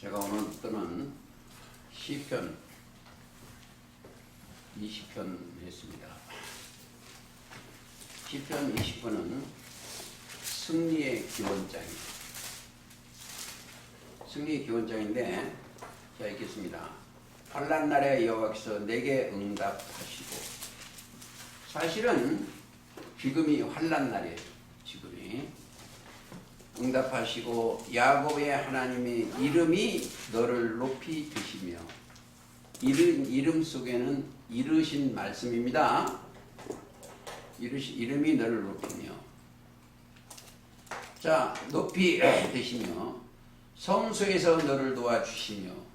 제가 오늘 뜨는 시편 20편 했습니다. 시편 20편은 승리의 기원장입니다. 승리의 기원장인데 자 읽겠습니다. 환난 날에 여호와께서 내게 응답하시고, 사실은 지금이 환난 날이에요. 지금이 응답하시고 야곱의 하나님의 이름이 너를 높이 드시며, 이름 속에는 이르신 말씀입니다. 이름이 너를 높이며, 자 높이 드시며 성소에서 너를 도와주시며.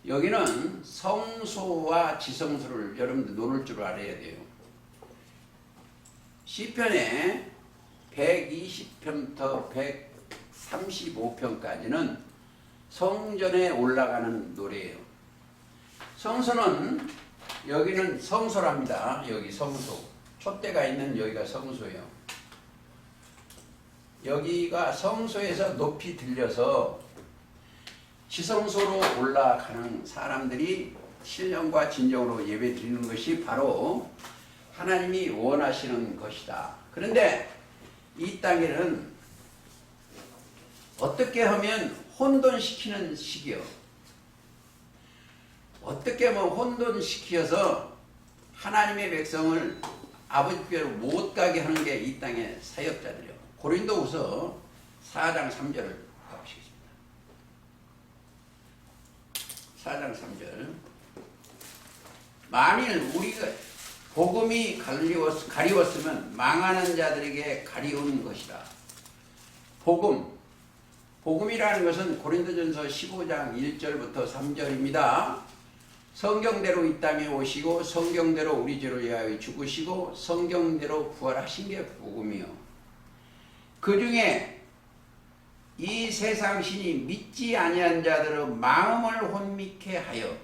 여기는 성소와 지성소를 여러분들 노릴 줄 알아야 돼요. 시편에 120편부터 135편까지는 성전에 올라가는 노래예요. 성소는, 여기는 성소랍니다. 여기 성소, 촛대가 있는 여기가 성소예요. 여기가 성소에서 높이 들려서 지성소로 올라가는 사람들이 신령과 진정으로 예배 드리는 것이 바로 하나님이 원하시는 것이다. 그런데 이 땅에는 어떻게 하면 혼돈시키는 시기요, 어떻게 하면 혼돈시켜서 하나님의 백성을 아버지께로 못 가게 하는 게 이 땅의 사역자들이요. 고린도후서 4장 3절을 가보시겠습니다. 4장 3절. 만일 우리가 복음이 가리웠으면 망하는 자들에게 가리운 것이다. 복음이라는 것은 고린도전서 15장 1절부터 3절입니다. 성경대로 이 땅에 오시고 성경대로 우리 죄를 위하여 죽으시고 성경대로 부활하신 게 복음이요. 그 중에 이 세상 신이 믿지 아니한 자들의 마음을 혼미케 하여.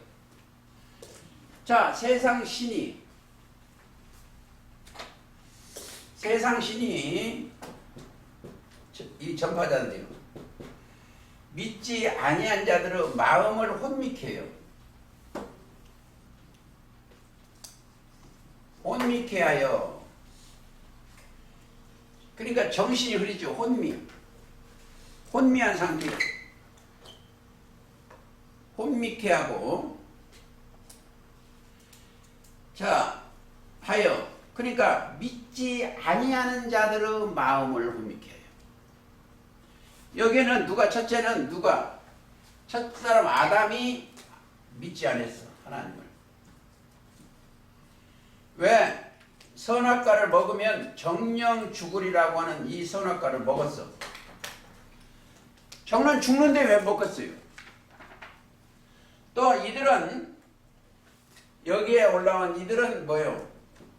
자, 세상 신이 이 전파자인데요, 믿지 아니한 자들의 마음을 혼미케 해요. 혼미케 하여. 그러니까 정신이 흐리죠. 혼미한 상태, 혼미케 하고. 자, 하여. 그러니까 믿지 아니하는 자들의 마음을 혼미케 해요. 여기는 첫째는 첫 사람 아담이 믿지 않았어, 하나님을. 왜? 선악과를 먹으면 정령 죽으리라고 하는 이 선악과를 먹었어. 정령 죽는데 왜 먹었어요? 또 이들은, 여기에 올라온 이들은 뭐예요?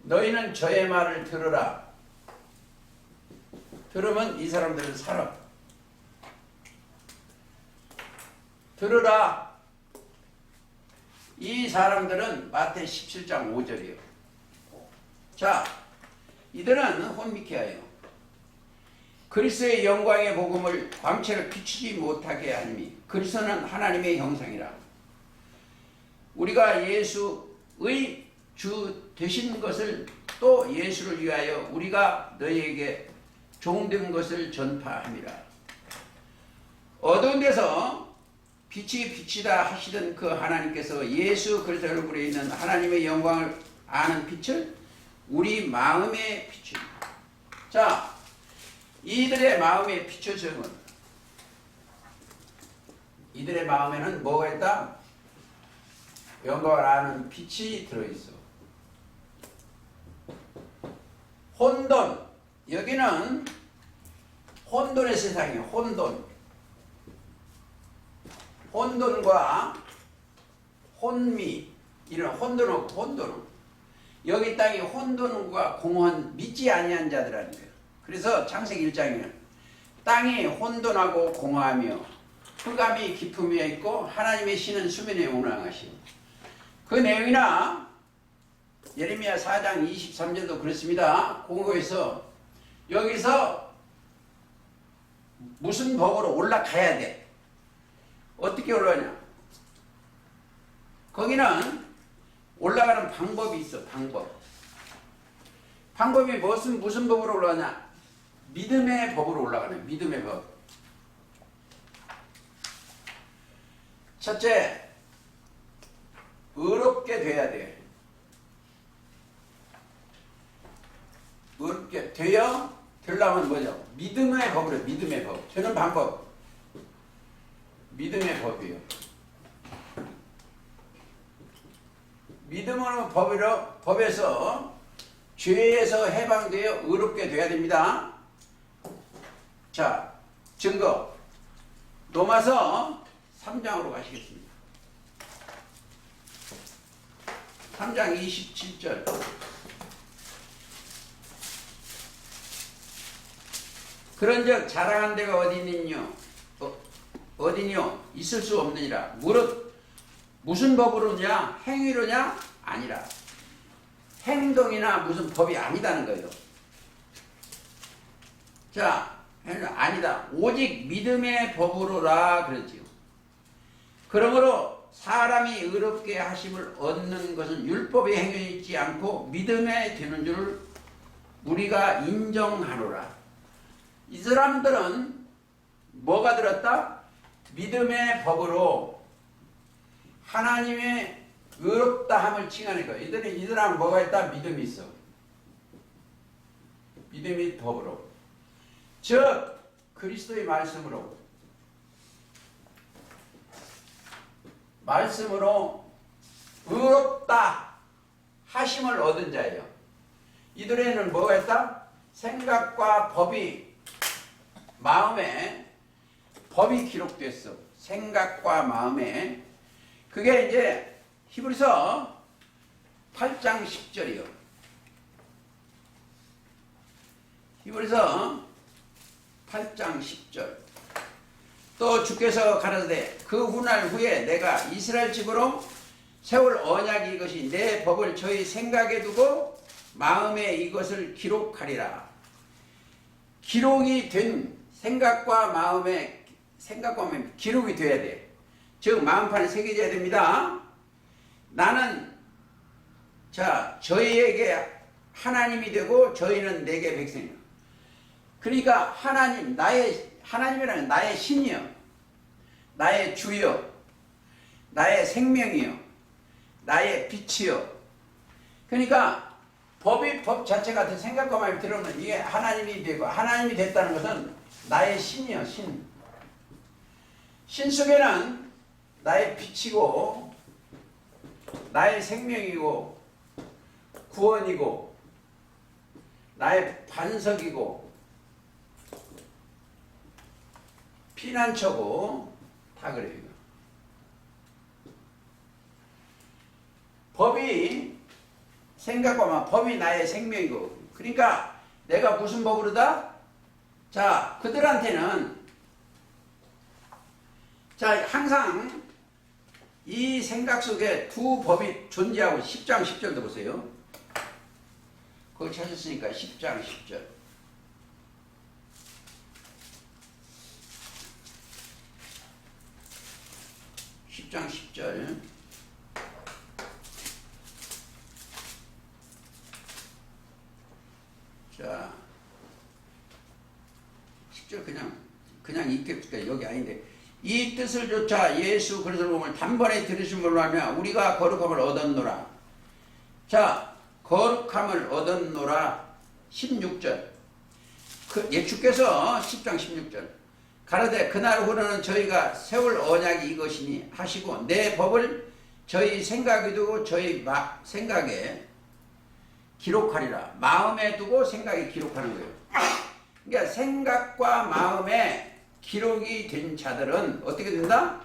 너희는 저의 말을 들으라. 들으면 이 사람들은 살아. 들으라. 이 사람들은 마태 17장 5절이에요. 자, 이들은 혼미케 하여 그리스도의 영광의 복음을 광채를 비추지 못하게 하니, 그리스도는 하나님의 형상이라. 우리가 예수의 주 되신 것을, 또 예수를 위하여 우리가 너희에게 종된 것을 전파함이라. 어두운 데서 빛이 비치다 하시던 그 하나님께서 예수 그리스도 얼굴에 있는 하나님의 영광을 아는 빛을 우리 마음에 비춥니다. 자, 이들의 마음에 비춰진 것, 이들의 마음에는 뭐가 있다? 영광을 아는 빛이 들어있어. 혼돈, 여기는 혼돈의 세상이에요. 혼돈과 혼미, 이런 혼돈은 여기 땅이 혼돈과 공허한 믿지 아니한 자들이라는 거예요. 그래서 창세기 1장에는 땅이 혼돈하고 공허하며 흑암이 깊음 위에 있고 하나님의 신은 수면에 운항하시오. 그 내용이나 예레미야 4장 23절도 그렇습니다. 공고에서 여기서 무슨 법으로 올라가야 돼. 어떻게 올라가냐? 거기는 올라가는 방법이 있어. 방법이 무슨 법으로 올라가냐? 믿음의 법으로 올라가네. 믿음의 법. 첫째, 의롭게 돼야 돼. 의롭게 되려면 뭐죠? 믿음의 법으로. 믿음의 법. 되는 방법. 믿음의 법이요. 믿음의 법에서 죄에서 해방되어 의롭게 돼야 됩니다. 자, 증거. 로마서 3장으로 가시겠습니다. 3장 27절. 그런즉 자랑한 데가 어디니요? 어디뇨? 있을 수 없느니라. 무릇 무슨 법으로냐? 행위로냐? 아니라. 행동이나 무슨 법이 아니다는 거예요. 자, 아니다. 오직 믿음의 법으로라 그러지요. 그러므로 사람이 의롭게 하심을 얻는 것은 율법의 행위에 있지 않고 믿음에 되는 줄 우리가 인정하노라. 이 사람들은 뭐가 들었다? 믿음의 법으로 하나님의 의롭다함을 칭하는 거예요. 이 사람은 뭐가 있다? 믿음이 있어. 믿음의 법으로. 즉 그리스도의 말씀으로 의롭다 하심을 얻은 자예요. 이들에는 뭐가 있다? 생각과 법이 마음에 법이 기록됐어. 생각과 마음에. 그게 이제 히브리서 8장 10절이요. 히브리서 8장 10절. 또 주께서 가라사대 그 훗날 후에 내가 이스라엘 집으로 세울 언약이 이것이 내 법을 저희 생각에 두고 마음에 이것을 기록하리라. 기록이 된 생각과 마음에 기록이 돼야 돼. 즉 마음판에 새겨져야 됩니다. 나는 저희에게 하나님이 되고 저희는 내게 백성이요. 그러니까 하나님이라는 나의 신이요, 나의 주요, 나의 생명이요, 나의 빛이요. 그러니까 법 자체가 생각과 마음이 들어오면 이게 하나님이 되고, 하나님이 됐다는 것은 나의 신이요, 신. 신 속에는 나의 빛이고, 나의 생명이고, 구원이고, 나의 반석이고, 피난처고, 다 그래요. 법이 생각과 마음, 법이 나의 생명이고, 그러니까 내가 무슨 법으로다? 자, 그들한테는 항상 이 생각 속에 두 법이 존재하고 10장 10절도 보세요. 그걸 찾았으니까 10장 10절. 10장 10절. 자, 10절 그냥 읽겠습니다. 여기 아닌데. 이 뜻을 조차 예수 그리스도의 몸을 단번에 들으심으로 하며 우리가 거룩함을 얻었노라. 자, 거룩함을 얻었노라. 16절. 주께서 10장 16절. 가라되 그날 후로는 저희가 세울 언약이 이것이니 하시고 내 법을 저희 생각에 두고 저희 생각에 기록하리라. 마음에 두고 생각에 기록하는 거예요. 그러니까 생각과 마음에 기록이 된 자들은 어떻게 된다?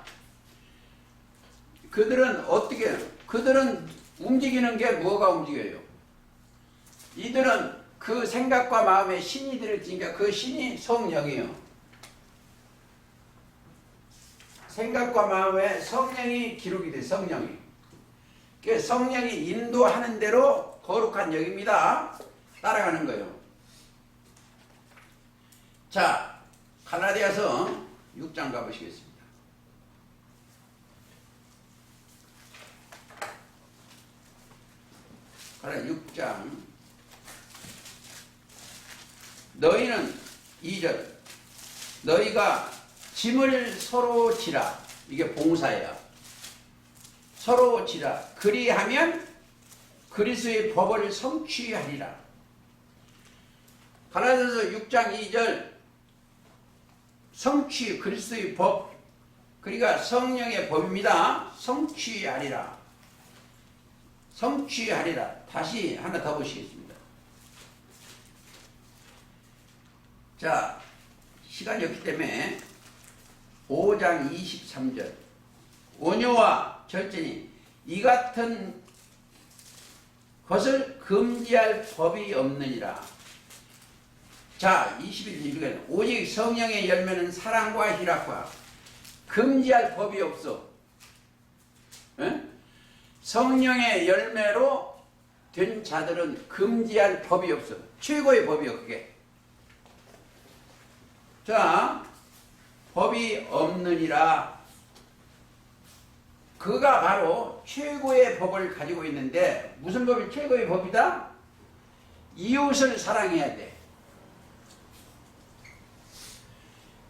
그들은 움직이는 게 뭐가 움직여요? 이들은 그 생각과 마음에 신이 들어있으니까 그 신이 성령이에요. 생각과 마음에 성령이 기록이 돼, 성령이. 그러니까 성령이 인도하는 대로 거룩한 영입니다. 따라가는 거예요. 자, 갈라디아서 6장 가보시겠습니다. 6장. 너희는 2절. 너희가 짐을 서로 지라. 이게 봉사야. 서로 지라. 그리하면 그리스도의 법을 성취하리라. 갈라디아서 6장 2절. 성취, 그리스도의 법. 그러니까 성령의 법입니다. 성취하리라. 성취하리라. 다시 하나 더 보시겠습니다. 자, 시간이 없기 때문에 5장 23절. 온유와 절제니 이 같은 것을 금지할 법이 없느니라. 자, 21절. 오직 성령의 열매는 사랑과 희락과 금지할 법이 없어. 에? 성령의 열매로 된 자들은 금지할 법이 없어. 최고의 법이요, 그게. 자, 법이 없느니라. 그가 바로 최고의 법을 가지고 있는데, 무슨 법이 최고의 법이다? 이웃을 사랑해야 돼.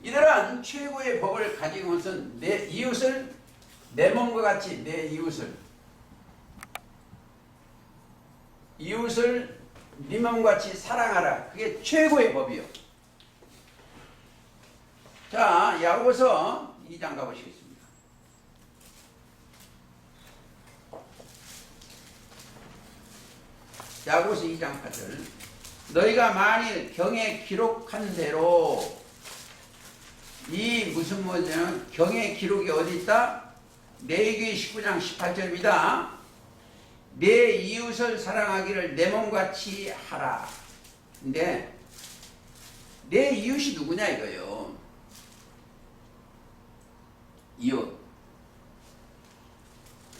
이러한 최고의 법을 가지고 있은 내 이웃을, 내 몸과 같이 내 이웃을 네 몸과 같이 사랑하라. 그게 최고의 법이요. 자, 야고보서 2장 가보시겠습니다. 야고보서 2장 8절. 너희가 만일 경에 기록한 대로, 이 무슨 뭐냐면 경의 기록이 어디 있다? 레위기 19장 18절입니다. 내 이웃을 사랑하기를 내 몸같이 하라. 근데 내 이웃이 누구냐 이거요. 이웃.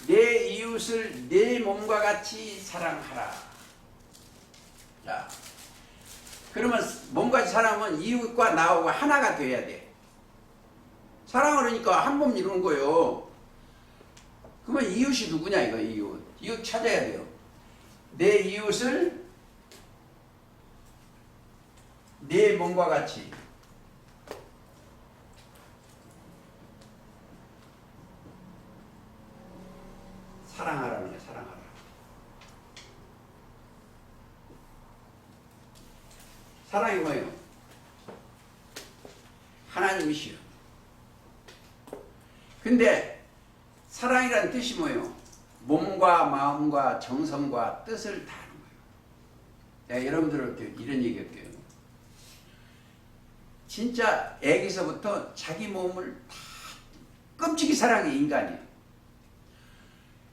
내 이웃을 내 몸과 같이 사랑하라. 자, 그러면 몸같이 사랑하면 이웃과 나하고 하나가 돼야 돼. 사랑을 하니까 한 몸 이루는 거예요. 그러면 이웃이 누구냐 이거. 이웃 찾아야 돼요. 내 이웃을 내 몸과 같이 사랑하라는 거예요. 사랑하라. 사랑이 뭐예요? 하나님이시여. 근데 사랑이라는 뜻이 뭐예요? 몸과 마음과 정성과 뜻을 다하는 거예요. 내가 여러분들한테 이런 얘기 할게요. 진짜 애기서부터 자기 몸을 다 끔찍이 사랑해, 인간이.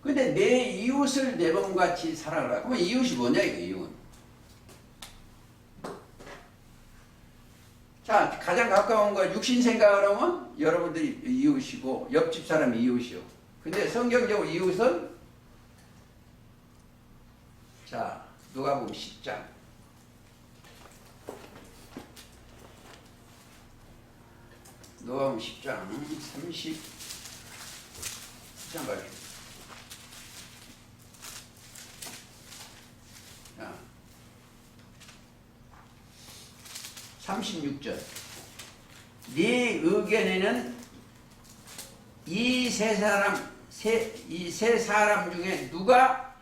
근데 내 이웃을 내 몸같이 사랑하라. 그러면 이웃이 뭐냐 이거, 이웃. 자, 가장 가까운 거 육신 생각을 하면 여러분들이 이웃이고 옆집 사람이 이웃이요. 근데 성경적으로 이웃은, 자, 누가복음 10장. 누가복음 10장 30장 가겠습니다. 자, 36절. 네 의견에는 이 세 사람 중에 누가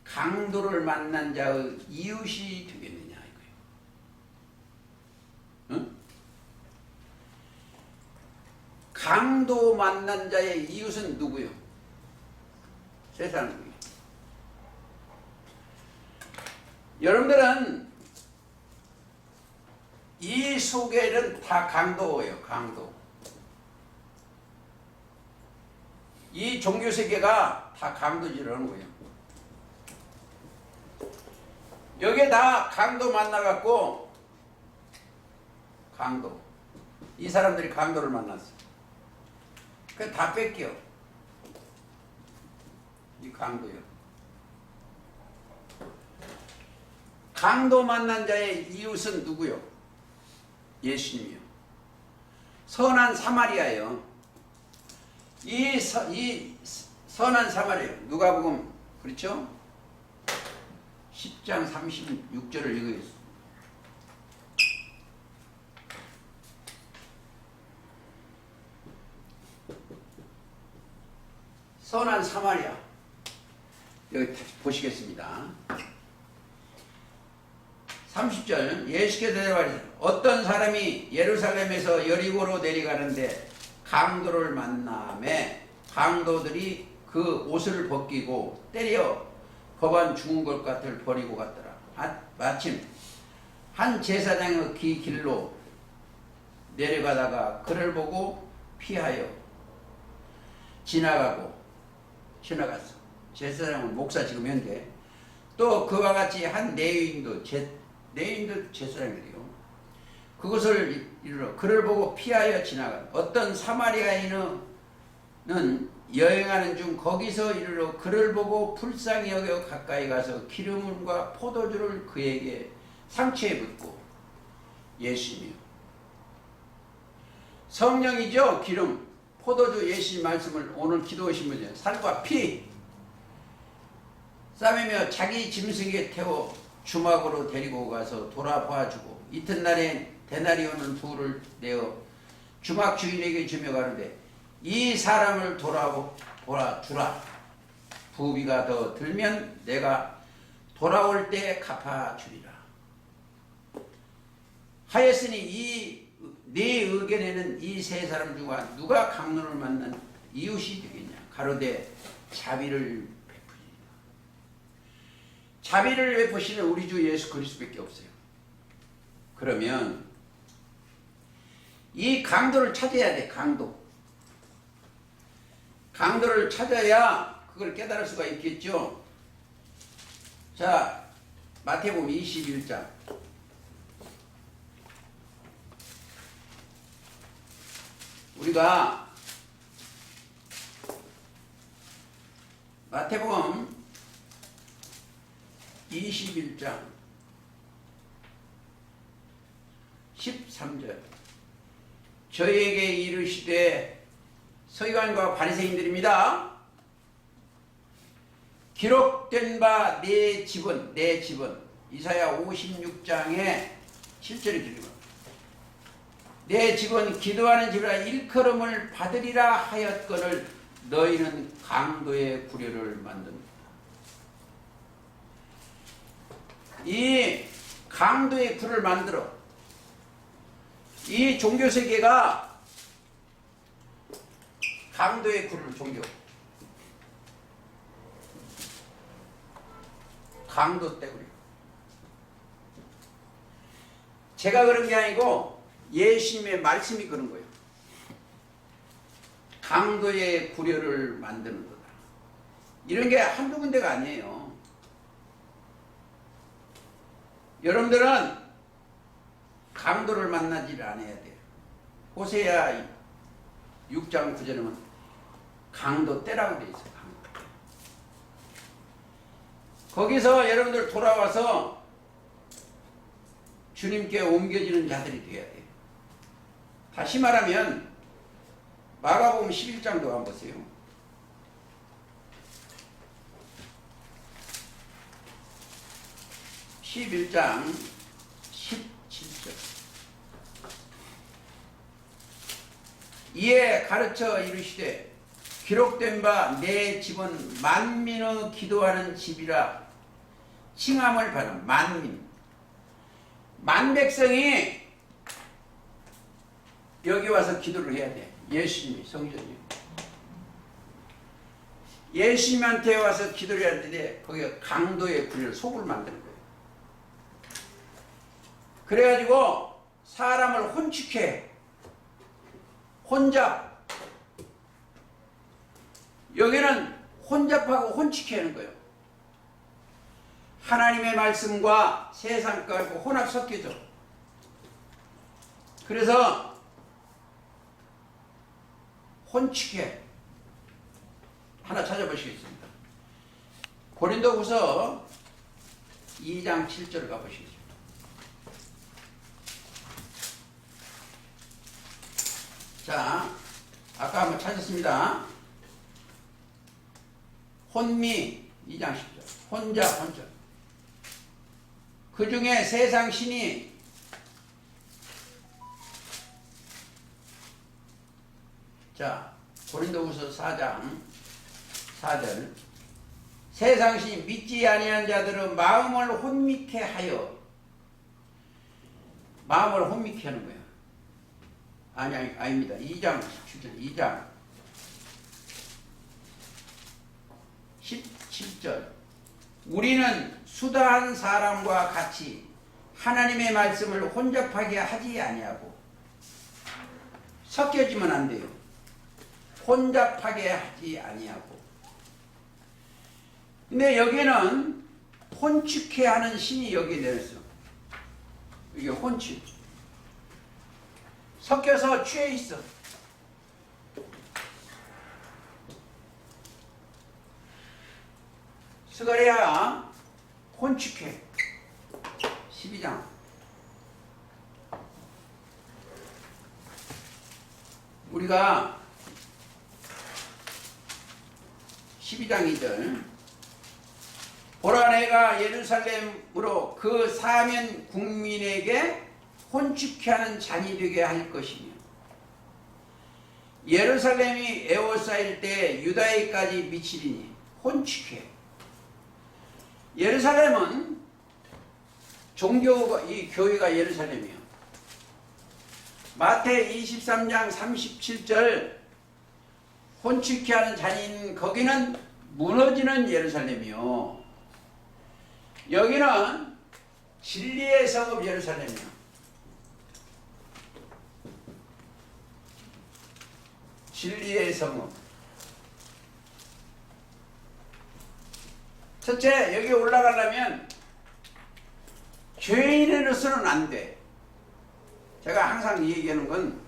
강도를 만난 자의 이웃이 되겠느냐 이거예요. 응? 강도 만난 자의 이웃은 누구요? 세 사람 중에. 여러분들은 이 속에는 다 강도예요. 강도. 이 종교세계가 다 강도질을 하는 거예요. 여기에 다 강도 만나갖고, 강도. 이 사람들이 강도를 만났어. 그래 다 뺏겨. 이 강도요. 강도 만난 자의 이웃은 누구요? 예수님이요. 선한 사마리아요. 이 선한 사마리아. 누가복음, 그렇죠? 10장 36절을 읽어야겠습니다. 선한 사마리아. 여기 보시겠습니다. 30절 예수께서 대답하시되 어떤 사람이 예루살렘에서 여리고로 내려가는데 강도를 만나매 강도들이 그 옷을 벗기고 때려 법안 죽은 것 같을 버리고 갔더라. 마침 한 제사장의 길로 내려가다가 그를 보고 피하여 지나갔어. 제사장은 목사 지금 현재. 또 그와 같이 한 레위인도 제사장이래요. 그것을 이르러 그를 보고 피하여 지나간 어떤 사마리아인은 여행하는 중 거기서 이르러 그를 보고 불쌍히 여겨 가까이 가서 기름과 포도주를 그에게 상처에 붓고 예수님이요. 성령이죠. 기름, 포도주 예수님 말씀을 오늘 기도하신 분이요. 살과 피 싸매며 자기 짐승에 태워 주막으로 데리고 가서 돌아봐주고 이튿날에 데나리온은 부를 내어 주막 주인에게 주며 가는데 이 사람을 돌아주라. 부비가 더 들면 내가 돌아올 때 갚아주리라. 하였으니 네 의견에는 이 세 사람 중 누가 강론을 만난 이웃이 되겠냐. 가로되 자비를 베푸리라. 자비를 베푸시는 우리 주 예수 그리스도밖에 없어요. 그러면 이 강도를 찾아야 돼. 강도를 찾아야 그걸 깨달을 수가 있겠죠. 자, 마태복음 21장. 우리가 마태복음 21장 13절 저희에게 이르시되 서기관과 바리새인들입니다. 기록된 바 내 집은 이사야 56장에 7절이 기록합니다. 내 집은 기도하는 집이라 일컬음을 받으리라 하였거늘 너희는 강도의 구려를 만듭니다. 이 강도의 구를 만들어 이 종교세계가 강도의 구를 종교 강도 때문에 제가 그런 게 아니고 예수님의 말씀이 그런 거예요. 강도의 구려를 만드는 거다. 이런 게 한두 군데가 아니에요. 여러분들은 강도를 만나지를 않아야 돼요. 호세아 6장 9절에는 강도 때라고 되어 있어요. 강도. 거기서 여러분들 돌아와서 주님께 옮겨지는 자들이 되어야 돼요. 다시 말하면 마가복음 11장도 한번 보세요. 11장 17절 이에 가르쳐 이르시되 기록된 바 내 집은 만민의 기도하는 집이라 칭함을 받은 만 백성이 여기 와서 기도를 해야 돼. 예수님이 성전이 예수님한테 와서 기도를 해야 되는데 거기가 강도의 구리를 속을 만드는 거예요. 그래가지고 사람을 혼축해 혼잡 여기는 혼잡하고 혼축해 하는 거예요. 하나님의 말씀과 세상과 혼합 섞여져. 그래서 혼축해 하나 찾아보시겠습니다. 고린도후서 2장 7절을 가보시겠습니다. 자, 아까 한번 찾았습니다. 혼미 2장 10절 혼자 그 중에 세상 신이 자 고린도후서 4장 4절 세상 신이 믿지 아니한 자들은 마음을 혼미케 하여 마음을 혼미케 하는 거예요. 아닙니다. 2장 17절 2장 17절 우리는 수다한 사람과 같이 하나님의 말씀을 혼잡하게 하지 아니하고 섞여지면 안 돼요. 혼잡하게 하지 아니하고 근데 여기는 혼축해 하는 신이 여기에 내렸어. 이게 혼축 섞여서 취해 있어. 스가랴 혼축해 12장 우리가 12장 2절 보라 내가 예루살렘으로 그 사면 국민에게 혼축케 하는 잔이 되게 할 것이며 예루살렘이 에워싸일 때 유다에까지 미치리니 혼축해. 예루살렘은 종교가 이 교회가 예루살렘이에요. 마태 23장 37절 혼축케 하는 잔인 거기는 무너지는 예루살렘이요. 여기는 진리의 성읍 예루살렘이요. 진리의 성읍. 첫째, 여기 올라가려면 죄인으로서는 안 돼. 제가 항상 얘기하는 건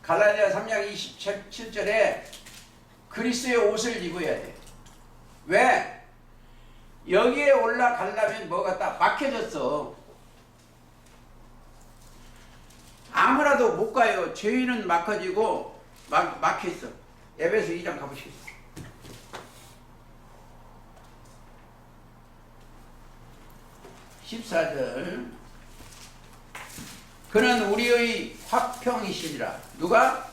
갈라디아 3장 27절에 그리스도의 옷을 입어야 돼. 왜? 여기에 올라가려면 뭐가 딱 막혀졌어. 아무나도 못 가요. 죄인은 막혀지고 막혀있어. 에베소 2장 가보시겠어요? (14절) 그는 우리의 화평이시니라. 누가?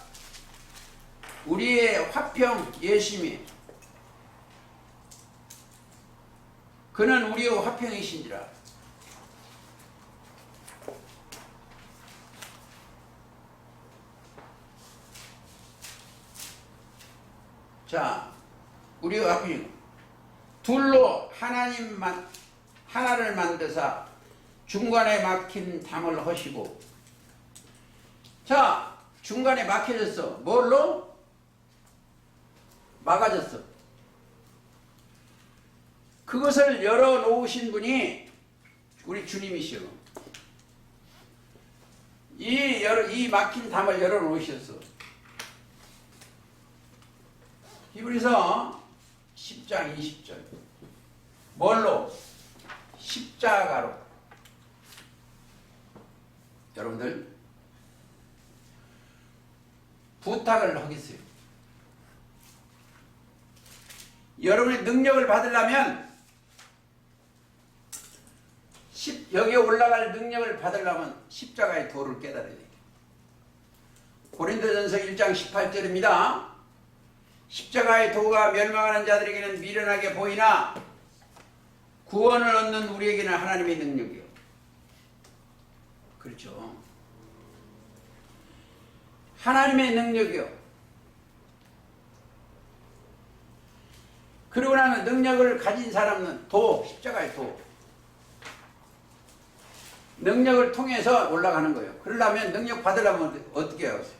우리의 화평 예수님이. 그는 우리의 화평이시니라. 자, 우리의 화평. 둘로 하나를 만드사 중간에 막힌 담을 허시고. 자, 중간에 막혀졌어. 뭘로? 막아졌어. 그것을 열어놓으신 분이 우리 주님이시오. 이 막힌 담을 열어놓으셨어. 히브리서 10장 20절. 뭘로? 십자가로. 여러분들 부탁을 하겠어요. 여러분의 능력을 받으려면 여기에 올라갈 능력을 받으려면 십자가의 도를 깨달아야 돼요. 고린도전서 1장 18절입니다. 십자가의 도가 멸망하는 자들에게는 미련하게 보이나 구원을 얻는 우리에게는 하나님의 능력이요. 그렇죠. 하나님의 능력이요. 그러고 나면 능력을 가진 사람은 십자가의 도. 능력을 통해서 올라가는 거예요. 그러려면 능력 받으려면 어떻게 해야 하세요?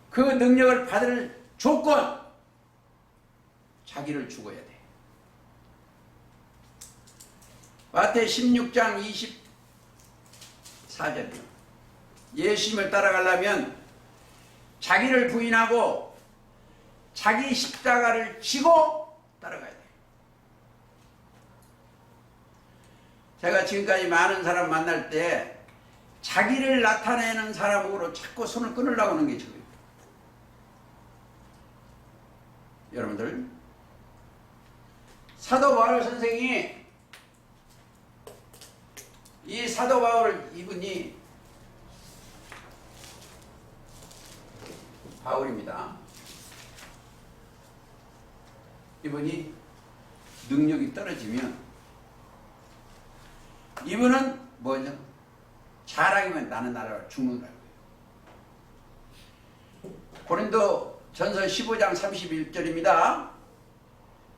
그 능력을 받을 조건, 자기를 죽어야 돼. 마태 16장 24절이요. 예수님을 따라가려면 자기를 부인하고 자기 십자가를 지고 따라가야 돼. 제가 지금까지 많은 사람 만날 때 자기를 나타내는 사람으로 자꾸 손을 끊으려고 하는 게 저거예요. 여러분들, 사도 바울 선생이 이 사도 바울 이분이 바울입니다. 이분이 능력이 떨어지면 이분은 뭐죠? 자랑이면 나는 나라를 죽는다는 거예요. 고린도 전서 15장 31절입니다.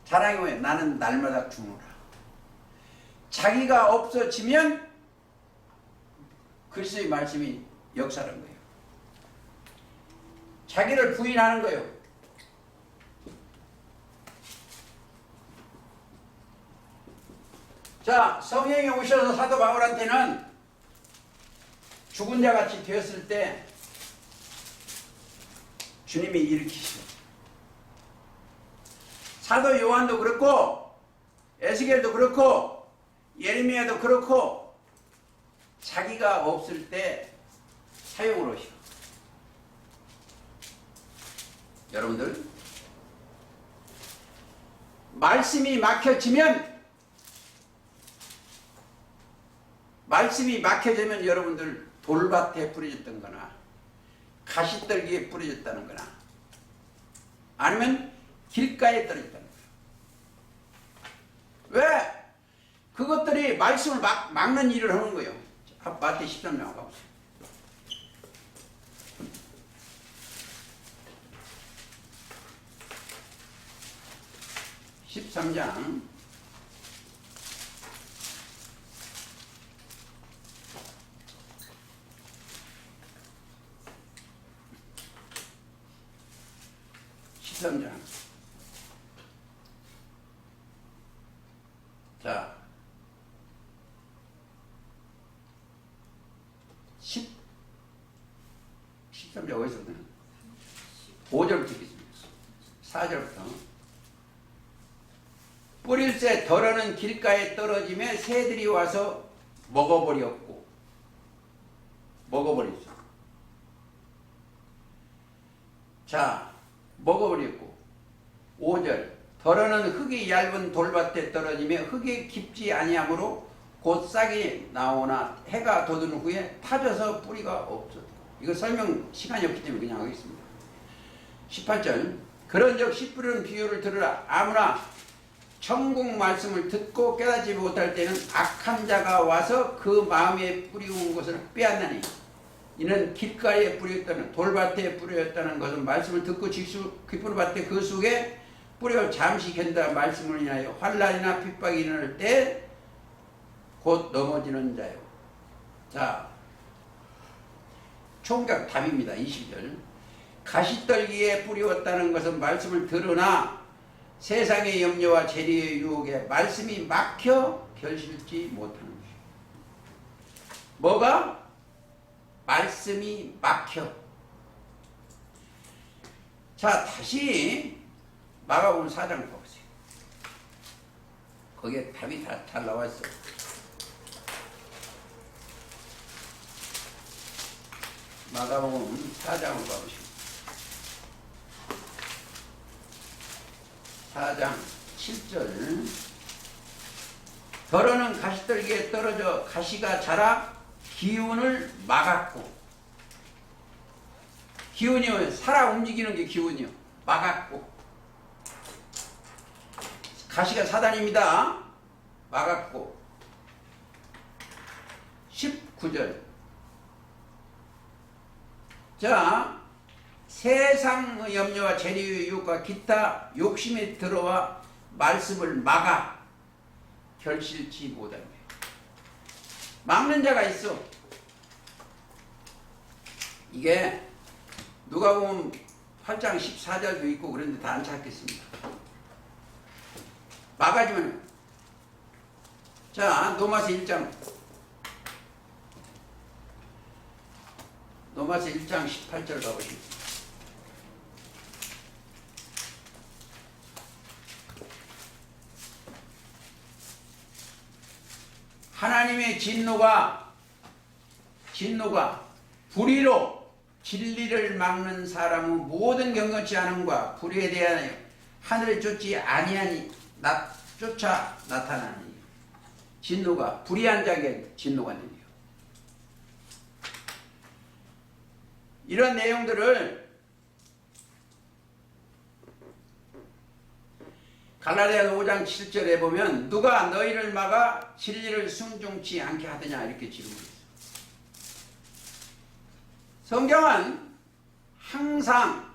자랑이면 나는 날마다 죽노라. 자기가 없어지면 그리스도의 말씀이 역사하는 거예요. 자기를 부인하는 거예요. 자, 성령이 오셔서 사도 바울한테는 죽은 자 같이 되었을 때 주님이 일으키시고, 사도 요한도 그렇고 에스겔도 그렇고 예레미야도 그렇고 자기가 없을 때 사용을 하시고. 여러분들, 말씀이 막혀지면 여러분들 돌밭에 뿌려졌던 거나 가시떨기에 뿌려졌다는 거나 아니면 길가에 떨어졌다는 거예요. 왜? 그것들이 말씀을 막는 일을 하는 거예요. 마태 13장 가보세요. 13장 13장. 자, 13장 어디서부터? 5절부터 읽겠습니다. 4절부터. 뿌릴새 덜어는 길가에 떨어지며 새들이 와서 먹어버렸죠. 자, 먹어버렸고. 5절. 덜어는 흙이 얇은 돌밭에 떨어지며 흙이 깊지 아니하므로 곧 싹이 나오나 해가 돋은 후에 타져서 뿌리가 없었다. 이거 설명 시간이 없기 때문에 그냥 하겠습니다. 18절. 그런즉 씨 뿌리는 비유를 들으라. 아무나 천국 말씀을 듣고 깨닫지 못할 때는 악한 자가 와서 그 마음에 뿌리운 것을 빼앗나니, 이는 길가에 뿌렸다는 돌밭에 뿌렸다는 것은 말씀을 듣고 깊은 밭에 그 속에 뿌려 잠시 견다 말씀을 인하여 환난이나 핍박이 일어날 때 곧 넘어지는 자요. 자, 총각 답입니다. 20절. 가시떨기에 뿌리웠다는 것은 말씀을 들으나 세상의 염려와 재리의 유혹에 말씀이 막혀 결실지 못하는 것이에요. 뭐가? 말씀이 막혀. 자, 다시 마가복음 4장 보세요. 거기에 답이 다 잘 나와 있어요. 마가복음 4장을 봐보시고 4장 7절. 덜어는 가시떨기에 떨어져 가시가 자라 기운을 막았고. 기운이요, 살아 움직이는 게 기운이요. 막았고. 가시가 사단입니다. 막았고. 19절. 자, 세상의 염려와 재리의 유혹과 기타 욕심이 들어와 말씀을 막아 결실치 못하는 거예요. 막는 자가 있어. 이게 누가복음 8장 14절도 있고 그런데 다 안 찾겠습니다. 막아주면. 자, 로마서 1장 18절 가보십시오. 하나님의 진노가 불의로 진리를 막는 사람은 모든 경건치 않음과 불의에 대하여 하늘을 쫓지 아니하니 쫓아 나타나니. 진노가 불의한 자에게 진노가 내려. 이런 내용들을 갈라디아서 5장 7절에 보면 누가 너희를 막아 진리를 순종치 않게 하느냐 이렇게 질문했어요. 성경은 항상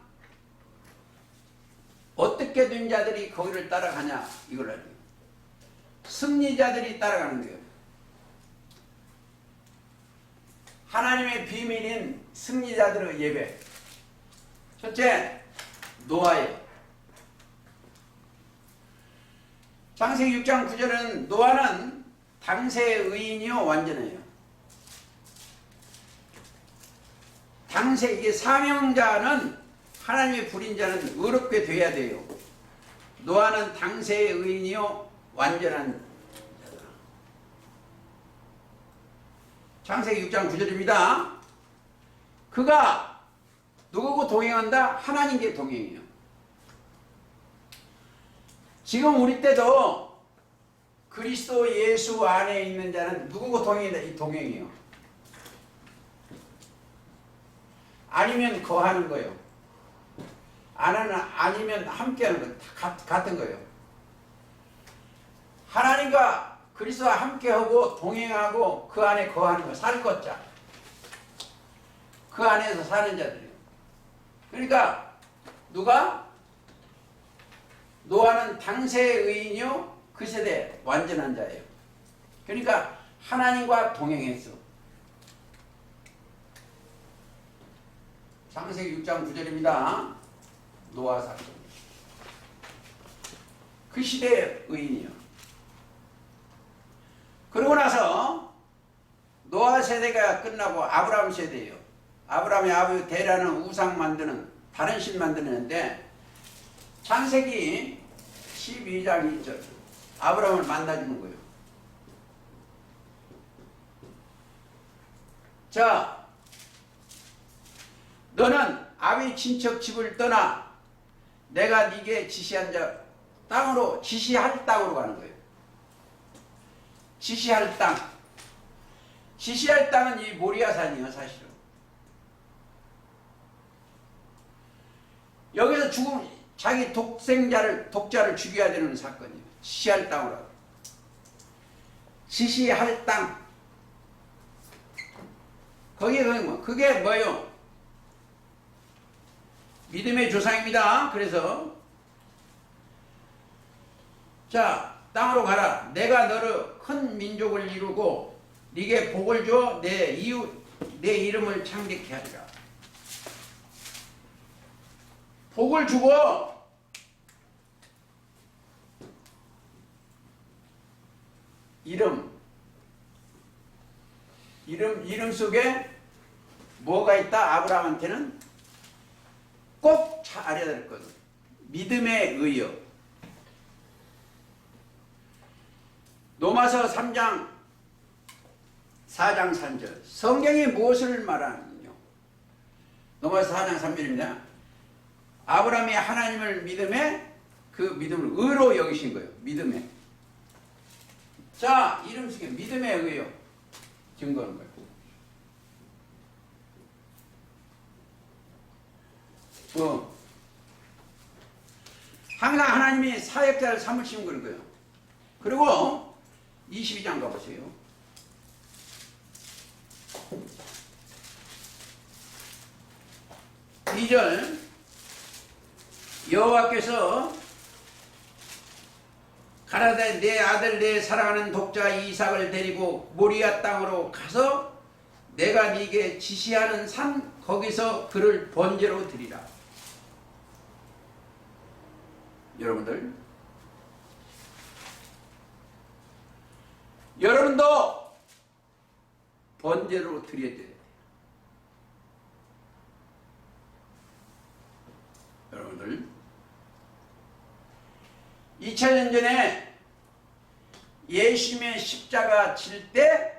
어떻게 된 자들이 거기를 따라가냐 이걸 알아요. 승리자들이 따라가는 거예요. 하나님의 비밀인 승리자들의 예배. 첫째, 노아예요. 창세기 6장 9절은 노아는 당세의 의인이요 완전해요. 당세 이게 사명자는 하나님의 불인 자는 의롭게 돼야 돼요. 노아는 당세의 의인이요 완전한 자다. 창세기 6장 9절입니다. 그가 누구고 동행한다? 하나님께 동행해요. 지금 우리 때도 그리스도 예수 안에 있는 자는 누구고 동행한다? 이 동행이에요. 아니면 거하는 거예요. 아니면 함께하는 거예요. 같은 거예요. 하나님과 그리스도와 함께하고 동행하고 그 안에 거하는 거, 살 것자. 그 안에서 사는 자들이에요. 그러니까 누가? 노아는 당세의 의인이요 그 세대 완전한 자예요. 그러니까 하나님과 동행했어. 창세기 6장 9절입니다. 노아 사건. 그 시대의 의인이요. 그러고 나서 노아 세대가 끝나고 아브라함 세대예요. 아브라함의 아버지 데라는 우상 만드는 다른 신 만드는데 창세기 12장 2절 아브라함을 만나주는 거예요. 자, 너는 아비 친척 집을 떠나 내가 네게 지시한 자 땅으로 지시할 땅으로 가는 거예요. 지시할 땅. 지시할 땅은 이 모리아산이에요, 사실은. 여기서 죽음, 자기 독자를 죽여야 되는 사건이에요. 지시할 땅으로. 지시할 땅. 그게 뭐예요? 믿음의 조상입니다. 그래서 자, 땅으로 가라. 내가 너를 큰 민족을 이루고 네게 복을 줘 내 이름을 창대케 하리라. 복을 주고 이름 속에 뭐가 있다? 아브라함한테는 꼭 알아야 될 것. 믿음의 의요. 로마서 3장 4장 3절. 성경이 무엇을 말하느냐? 로마서 4장 3절입니다. 아브라함이 하나님을 믿음에 그 믿음을 의로 여기신 거예요. 믿음에. 자, 이름 속에 믿음의 의요. 증거하는 거예요. 항상 하나님이 사역자를 삼으시는 그런 거예요. 그리고 22장 가보세요. 이 절 여호와께서 가라사대 내 아들 내 사랑하는 독자 이삭을 데리고 모리아 땅으로 가서 내가 네게 지시하는 산 거기서 그를 번제로 드리라. 여러분도 번제로 드려야 돼요. 여러분들 2000년 전에 예수님의 십자가 질 때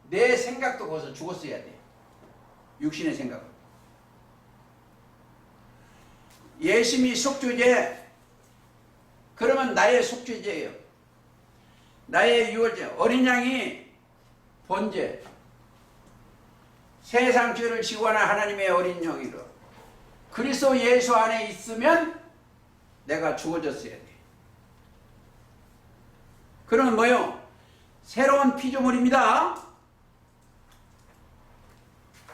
내 생각도 거기서 죽었어야 돼. 육신의 생각. 예수님이 속죄제 그러면 나의 속죄제예요. 나의 유월절 어린 양이 번제 세상 죄를 지고 하는 하나님의 어린 양이로 그리스도 예수 안에 있으면 내가 죽어졌어야 돼. 그러면 뭐요? 새로운 피조물입니다.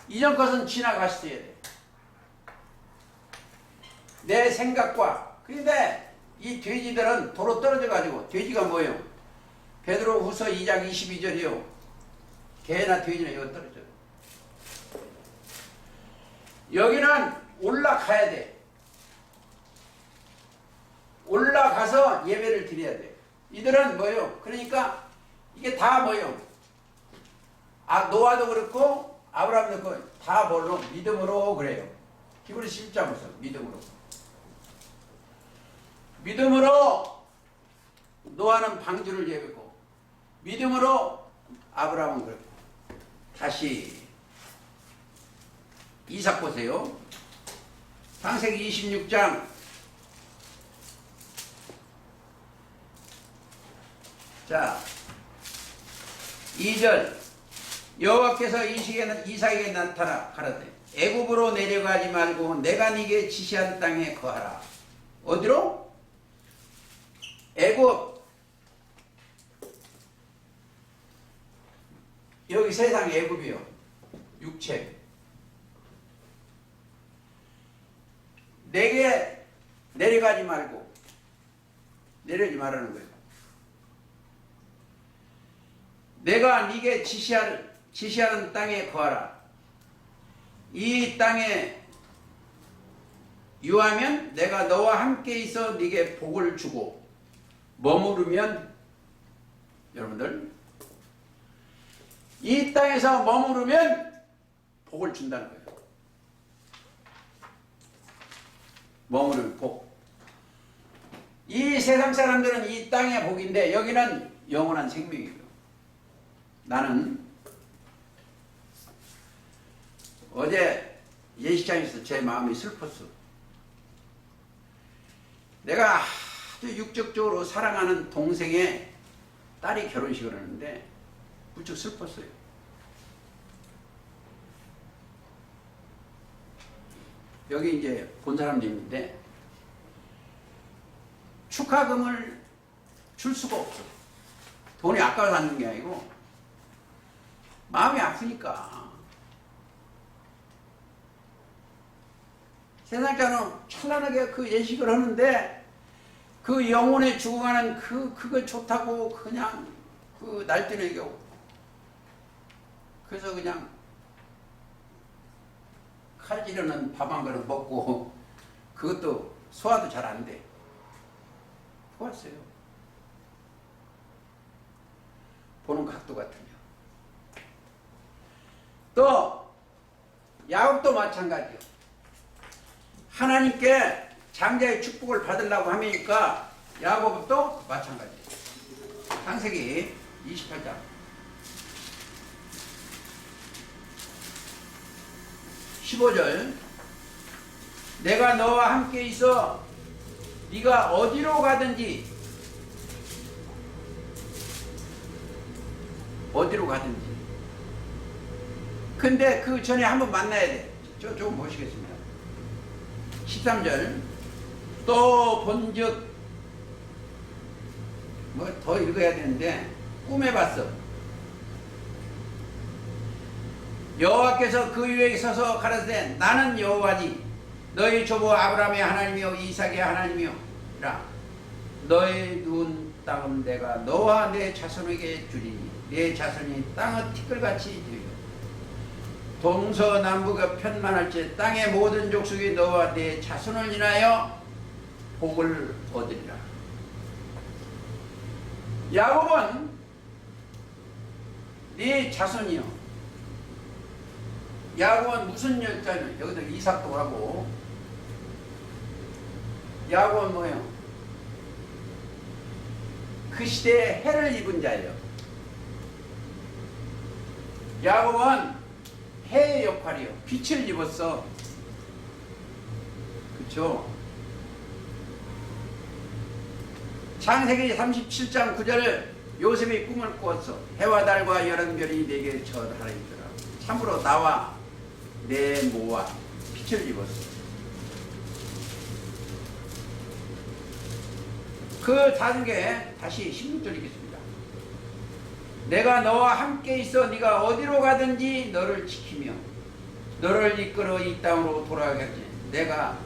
이전 것은 지나갔어야 돼. 내 생각과. 그런데 이 돼지들은 도로 떨어져 가지고 돼지가 뭐예요? 베드로 후서 2장 22절이요. 개나 돼지나 여기 떨어져. 여기는 올라가야 돼. 올라가서 예배를 드려야 돼. 이들은 뭐예요? 그러니까 이게 다 뭐예요? 노아도 그렇고 아브라함도 그렇고 다 뭘로? 믿음으로 그래요. 히브리 11장에서 믿음으로. 믿음으로 노아는 방주를 예배고 믿음으로 아브라함은 그렇고. 다시 이삭 보세요. 창세기 26장 자 2절 여호와께서 이삭에게 나타나 가라사대 애굽으로 내려가지 말고 내가 네게 지시한 땅에 거하라. 어디로? 애굽. 여기 세상 애굽이요. 육체. 내게 내려가지 말고 내려지 말라는 거예요. 내가 네게 지시하는 땅에 거하라. 이 땅에 유하면 내가 너와 함께 있어 네게 복을 주고 머무르면 여러분들 이 땅에서 머무르면 복을 준다는 거예요. 머무르면 복. 이 세상 사람들은 이 땅의 복인데 여기는 영원한 생명이에요. 나는 어제 예식장에서 제 마음이 슬펐어. 내가 아주 육적적으로 사랑하는 동생의 딸이 결혼식을 하는데 무척 슬펐어요. 여기 이제 본 사람도 있는데 축하금을 줄 수가 없어. 돈이 아까워서 하는 게 아니고 마음이 아프니까. 세상자는 찬란하게 그 예식을 하는데 그 영혼에 죽어가는 그거 좋다고 그냥 그 날뛰는 게 그래서 그냥 칼질하는 밥 한 그릇 먹고 그것도 소화도 잘 안 돼. 좋았어요. 보는 각도 같으면. 또 야곱도 마찬가지요. 하나님께 장자의 축복을 받으려고 하니까 야곱도 마찬가지예요. 창세기 28장 15절 내가 너와 함께 있어 네가 어디로 가든지 근데 그 전에 한번 만나야 돼. 저 조금 보시겠습니다. 13절 또 본즉 뭐 더 읽어야 되는데 꿈에 봤어. 여호와께서 그 위에 서서 가라사대 나는 여호와니 너희 조부 아브라함의 하나님이요 이삭의 하나님이요라. 너의 누운 땅은 내가 너와 내 자손에게 주리니 내 자손이 땅의 티끌같이 되리라. 동서남북의 편만할지 땅의 모든 족속이 너와 내 자손을 인하여 복을 얻으리라. 야곱은 네 자손이요. 야곱은 무슨 여자는 여기도 이삭도 하고 야곱은 뭐예요? 그 시대에 해를 입은 자예요. 야곱은 해의 역할이요. 빛을 입었어. 그쵸? 창세기 37장 9절 요셉이 꿈을 꾸었어. 해와 달과 여러 별이 내게 절하리더라. 참으로 나와 내 모와 빛을 입었어. 그 단계 다시 16절 읽겠습니다. 내가 너와 함께 있어 네가 어디로 가든지 너를 지키며 너를 이끌어 이 땅으로 돌아가게 하지. 내가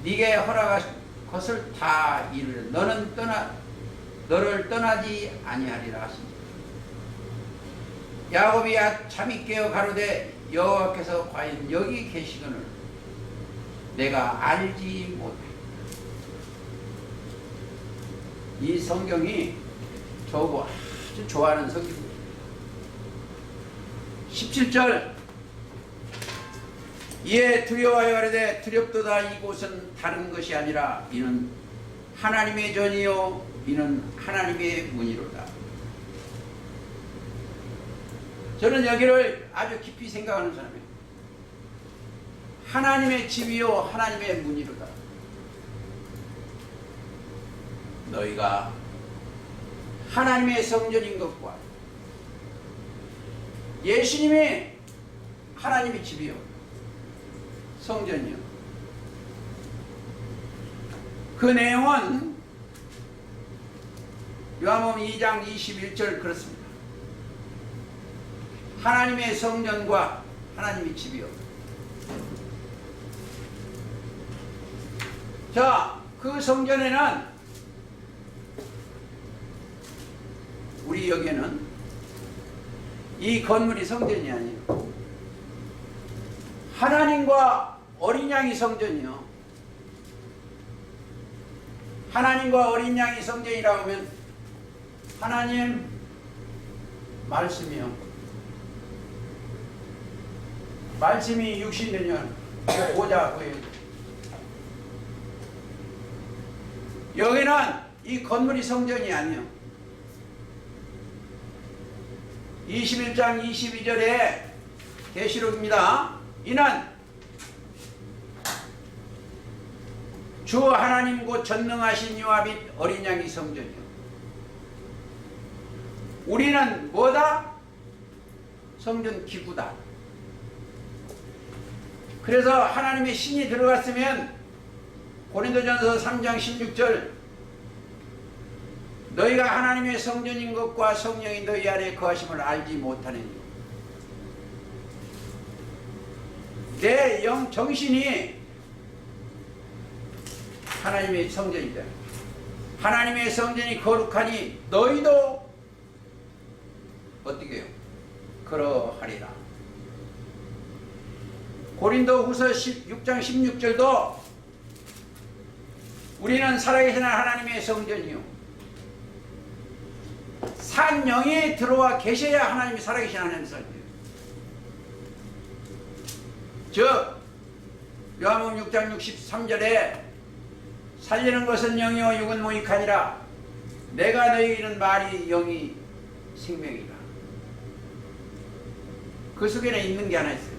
네게 허락한 것을 다 이루려. 너를 떠나지 아니하리라 하시니. 야곱이 잠이 깨어 가로되 여호와께서 과연 여기 계시거늘 내가 알지 못해. 이 성경이 저보고 아주 좋아하는 성경입니다. 17절 이에 두려워하여 가로되 두렵도다. 이곳은 다른 것이 아니라 이는 하나님의 전이요 이는 하나님의 문이로다. 저는 여기를 아주 깊이 생각하는 사람이에요. 하나님의 집이요 하나님의 문이로다. 너희가 하나님의 성전인 것과 예수님이 하나님의 집이요 성전이요. 그 내용은 요한복음 2장 21절 그렇습니다. 하나님의 성전과 하나님의 집이요. 자, 그 성전에는 우리 여기에는 이 건물이 성전이 아니에요. 하나님과 어린 양이 성전이요. 하나님과 어린 양이 성전이라고 하면 하나님 말씀이요. 말씀이 육신되면 보자 보여요. 여기는 이 건물이 성전이 아니요. 21장 22절에 계시록입니다. 이는 주 하나님 곧 전능하신 이와 및 어린 양이 성전이요. 우리는 뭐다? 성전 기구다. 그래서 하나님의 신이 들어갔으면 고린도전서 3장 16절 너희가 하나님의 성전인 것과 성령이 너희 안에 거하심을 알지 못하느니. 내 영 정신이 하나님의 성전이다. 하나님의 성전이 거룩하니 너희도 어떻게 해요? 그러하리라. 고린도후서 6장 16절도 우리는 살아계신 하나님의 성전이요 산 영이 들어와 계셔야 하나님이 살아계신 하나님의 성전이에요. 즉 요한복음 6장 63절에 살리는 것은 영이요 육은 무익하니라. 내가 너희에게 이른 말이 영이 생명이라. 그 속에는 있는 게 하나 있어요.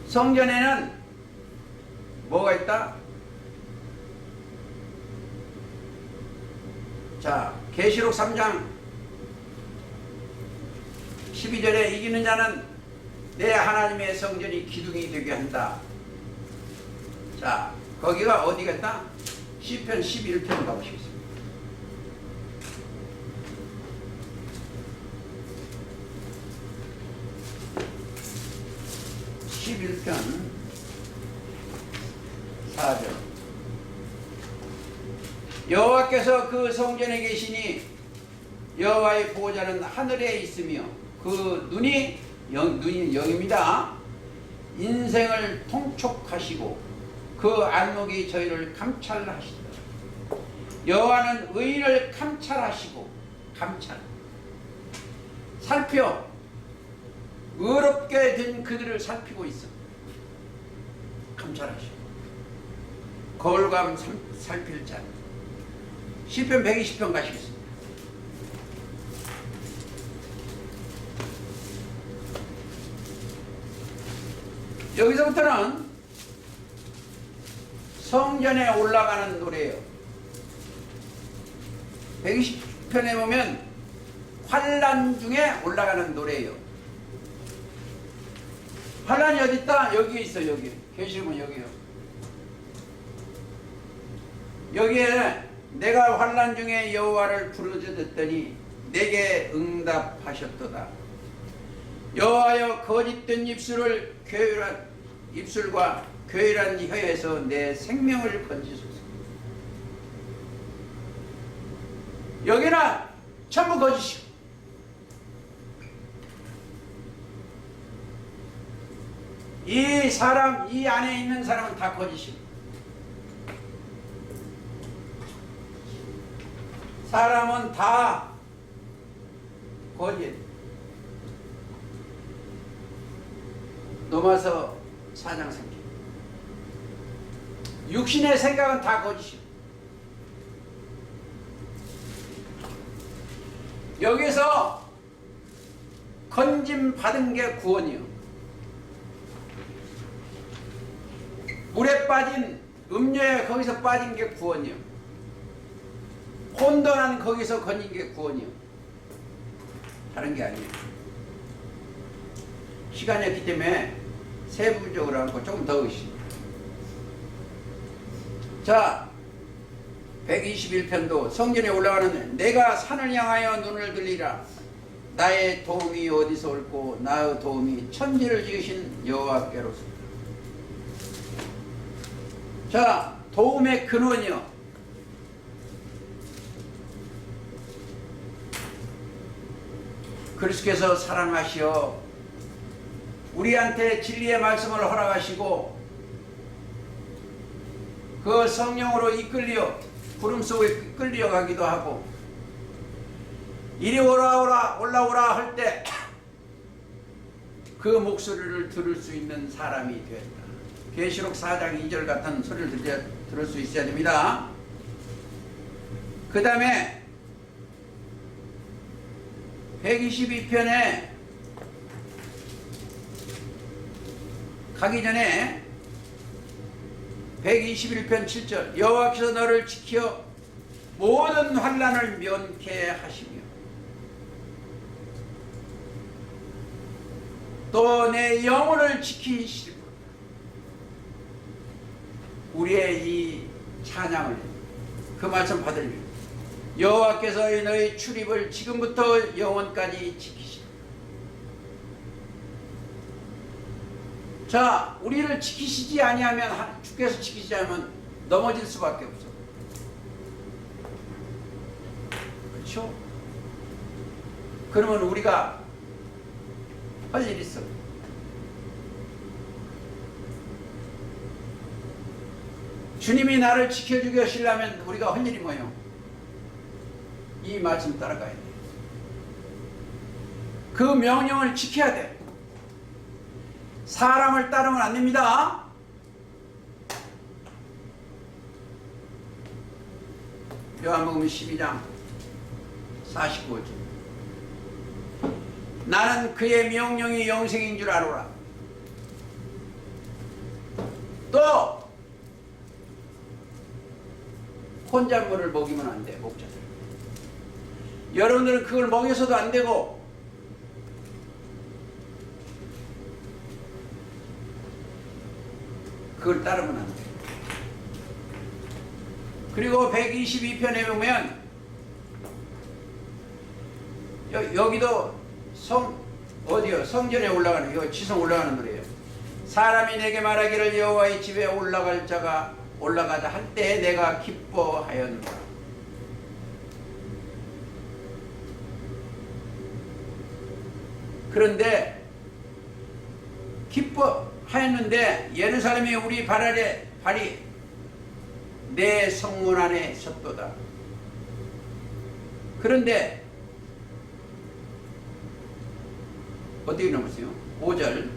성전에는 뭐가 있다? 자, 계시록 3장 12절에 이기는 자는 내 하나님의 성전이 기둥이 되게 한다. 자, 거기가 어디겠다? 시편 11편 가보시겠습니다. (11편) 4절 여호와께서 그 성전에 계시니 여호와의 보호자는 하늘에 있으며 그 눈이 영입니다. 인생을 통촉하시고 그 안목이 저희를 감찰하시더라. 여호와는 의인을 감찰하시고 살펴 의롭게 된 그들을 살피고 있어. 감찰하시고 거울감 살필 자. 시편 120편 가시겠습니다. 여기서부터는 성전에 올라가는 노래예요. 120편에 보면 환난 중에 올라가는 노래예요. 환난이 어디 있다? 여기에 있어. 여기 계시면 여기요. 여기에 내가 환난 중에 여호와를 부르짖었더니 내게 응답하셨도다. 여호와여 거짓된 입술과 교활한 혀에서 내 생명을 건지소서. 여기는 전부 거짓이고 이 안에 있는 사람은 다 거짓이고 사람은 다 거짓. 로마서 4장 3절. 육신의 생각은 다 거짓이고 여기서 건짐 받은 게 구원이요. 물에 빠진 음료에 거기서 빠진 게 구원이요. 혼돈한 거기서 건진 게 구원이요. 다른 게 아니에요. 시간이 없기 때문에 세부적으로 하고 조금 더 의심. 자, 121편도 성전에 올라가는 내가 산을 향하여 눈을 들리라. 나의 도움이 어디서 올고 나의 도움이 천지를 지으신 여호와께로서. 자, 도움의 근원이요. 그리스도께서 사랑하시어 우리한테 진리의 말씀을 허락하시고 그 성령으로 이끌려 구름 속에 끌려 가기도 하고 이리 올라오라 할 때 그 목소리를 들을 수 있는 사람이 되었다. 계시록 4장 2절 같은 소리를 들을 수 있어야 됩니다. 그 다음에 122편에 가기 전에 121편 7절 여호와께서 너를 지켜 모든 환난을 면케 하시며 또 내 영혼을 지키시고 우리의 이 찬양을 그 말씀 받으려 여호와께서 너희 출입을 지금부터 영원까지 지키시라. 자, 우리를 지키시지 아니하면 주께서 지키지 않으면 넘어질 수밖에 없어. 그렇죠? 그러면 우리가 할 일 있어. 주님이 나를 지켜주게 하시려면 우리가 할 일이 뭐예요? 이 말씀 따라가야 돼. 그 명령을 지켜야 돼. 사람을 따르면 안 됩니다. 요한복음 12장 49절 나는 그의 명령이 영생인 줄 아노라. 또 혼잣말을 먹이면 안 돼. 목자들 여러분들은 그걸 먹여서도 안 되고 그걸 따르면 안 돼. 그리고 122편에 보면 여기도 어디요? 성전에 올라가는, 이거 지성 올라가는 노래예요. 사람이 내게 말하기를 여호와의 집에 올라갈 자가 올라가자 할 때 내가 기뻐하였노라. 그런데 기뻐하였는데 예루살렘이 우리 발 아래 발이 내 성문 안에 섰도다. 그런데 어떻게 넘었어요? 5절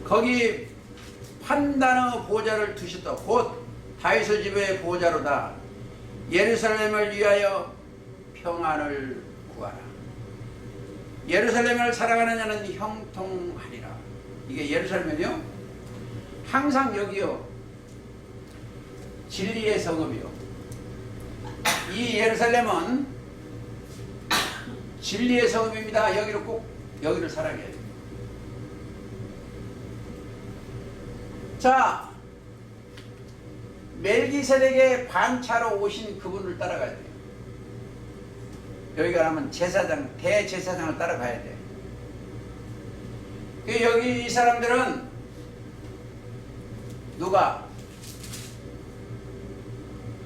거기 판단의 보좌를 두셨다. 곧 다윗의 집의 보좌로다. 예루살렘을 위하여 평안을 구하라. 예루살렘을 사랑하는 자는 형통하리라. 이게 예루살렘은요 항상 여기요 진리의 성읍이요 이 예루살렘은 진리의 성읍입니다. 여기를 꼭 여기를 사랑해야 돼요. 자, 멜기세덱의 반차로 오신 그분을 따라가야 돼요. 여기 가면 제사장, 대제사장을 따라가야 돼요. 여기 이 사람들은 누가?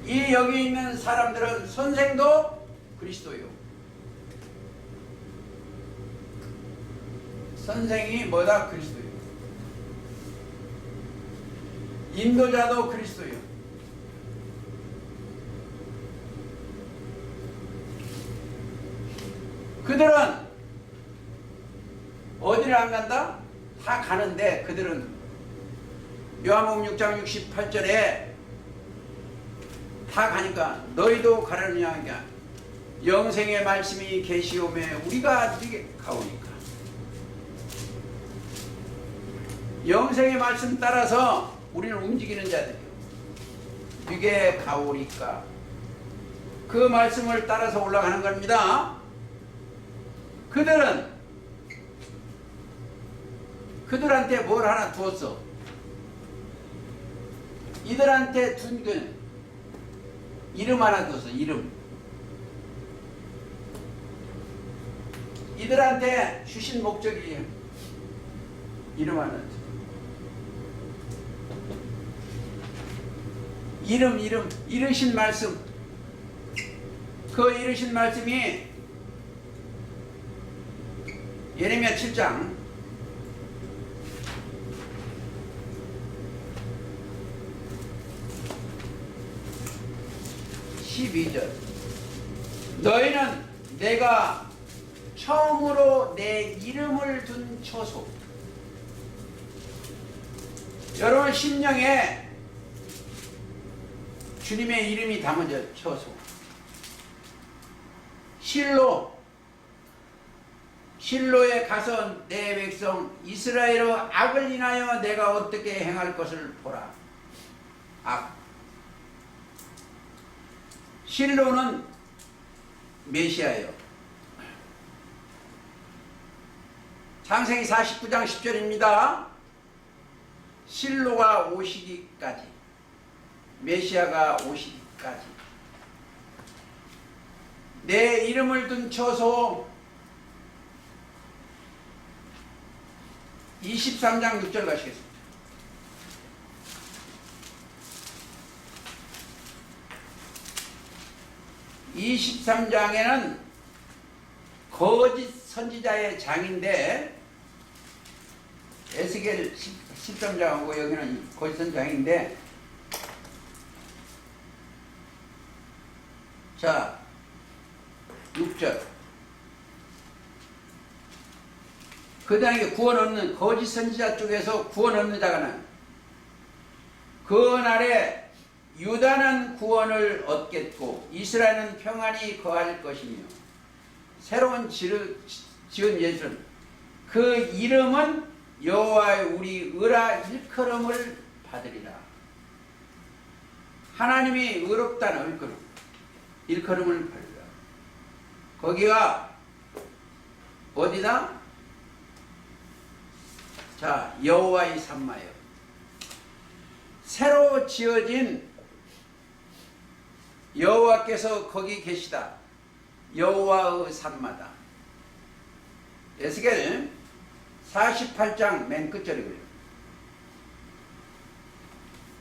이 여기 있는 사람들은 선생도 그리스도요. 선생이 뭐다? 그리스도요. 인도자도 그리스도요. 그들은 어디를 안 간다? 다 가는데 그들은 요한복음 6장 68절에 다 가니까 너희도 가려느냐 영생의 말씀이 계시오매 우리가 네게 가오니까. 영생의 말씀 따라서 우리는 움직이는 자들이요. 네게 가오니까 그 말씀을 따라서 올라가는 겁니다. 그들한테 뭘 하나 두었어. 이들한테 둔 그 이름 하나 두었어. 이들한테 주신 목적이 이름 하나 두. 이름 이르신 말씀. 그 이르신 말씀이 예레미야 7장 12절 너희는 내가 처음으로 내 이름을 둔 처소. 여러분 심령에 주님의 이름이 담아져 처소. 실로에 가서 내 백성 이스라엘의 악을 인하여 내가 어떻게 행할 것을 보라. 악. 실로는 메시아예요. 창세기 49장 10절입니다. 실로가 오시기까지, 메시아가 오시기까지 내 이름을 둔 처소. 23장 6절 가시겠습니다. 이 23장에는 거짓 선지자의 장인데 에스겔 13장하고 여기는 거짓 선지자인데 자 6절 그 다음에 구원 얻는 거짓 선지자 쪽에서 구원 얻는 자가는 그 날에 유다는 구원을 얻겠고 이스라엘은 평안히 거할 것이며 새로운 지은 예수는 그 이름은 여호와의 우리 의라 일컬음을 받으리라. 하나님이 의롭다는 일컬음을 받으리라. 거기가 어디다? 자, 여호와의 산마요. 새로 지어진 여호와께서 거기 계시다. 여호와의 산마다. 에스겔 48장 맨 끝절이고요.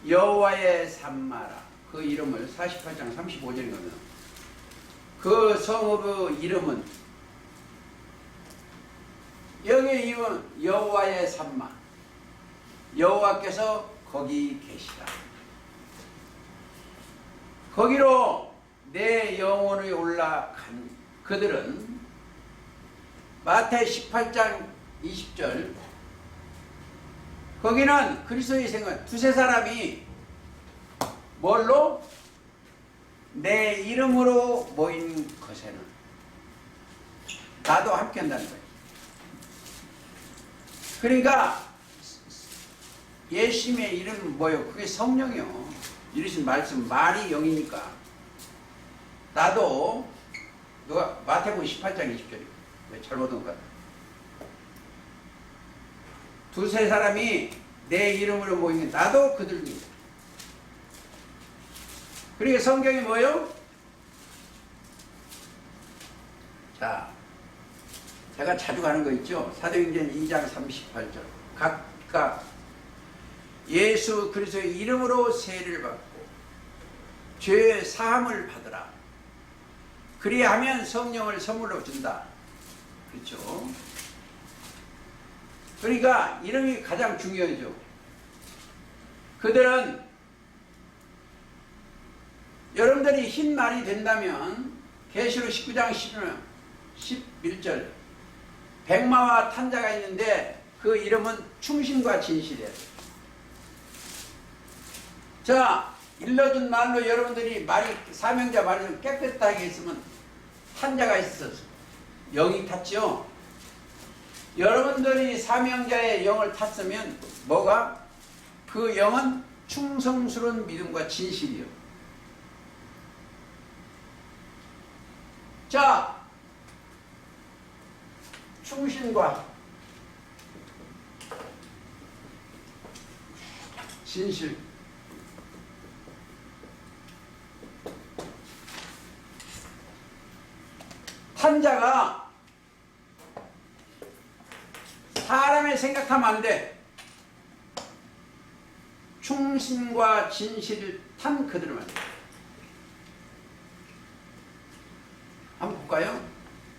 여호와의 산마라. 그 이름을 48장 35절이거든요. 그 성읍의 이름은 여기 이은 여호와의 산마. 여호와께서 거기 계시다. 거기로 내 영혼이 올라간 그들은 마태 18장 20절 거기는 그리스도의 생각 두세 사람이 뭘로? 내 이름으로 모인 것에는 나도 함께 한다는 거예요. 그러니까 예수님의 이름은 뭐예요? 그게 성령이요. 이르신 말씀 말이 영이니까 나도 누가 마태복음 18장 20절이고 왜 잘못 온 것 같아. 두세 사람이 내 이름으로 모이면 나도 그들 중에. 그러니까 성경이 뭐예요? 자, 제가 자주 가는 거 있죠? 사도행전 2장 38절. 각각 예수 그리스도의 이름으로 세례를 받고 죄 사함을 받으라. 그리하면 성령을 선물로 준다. 그렇죠? 그러니까 이름이 가장 중요하죠. 그들은 여러분들이 흰 말이 된다면 계시록 19장 11절 백마와 탄자가 있는데 그 이름은 충신과 진실이에요. 자, 일러준 말로 여러분들이 말이 사명자 말을 깨끗하게 했으면 탄자가 있어서 영이 탔죠. 여러분들이 사명자의 영을 탔으면 뭐가? 그 영은 충성스러운 믿음과 진실이요. 자, 충신과 진실. 탄자가 사람의 생각하면 안 돼. 충신과 진실을 탄 그들을 말이야. 한번 볼까요?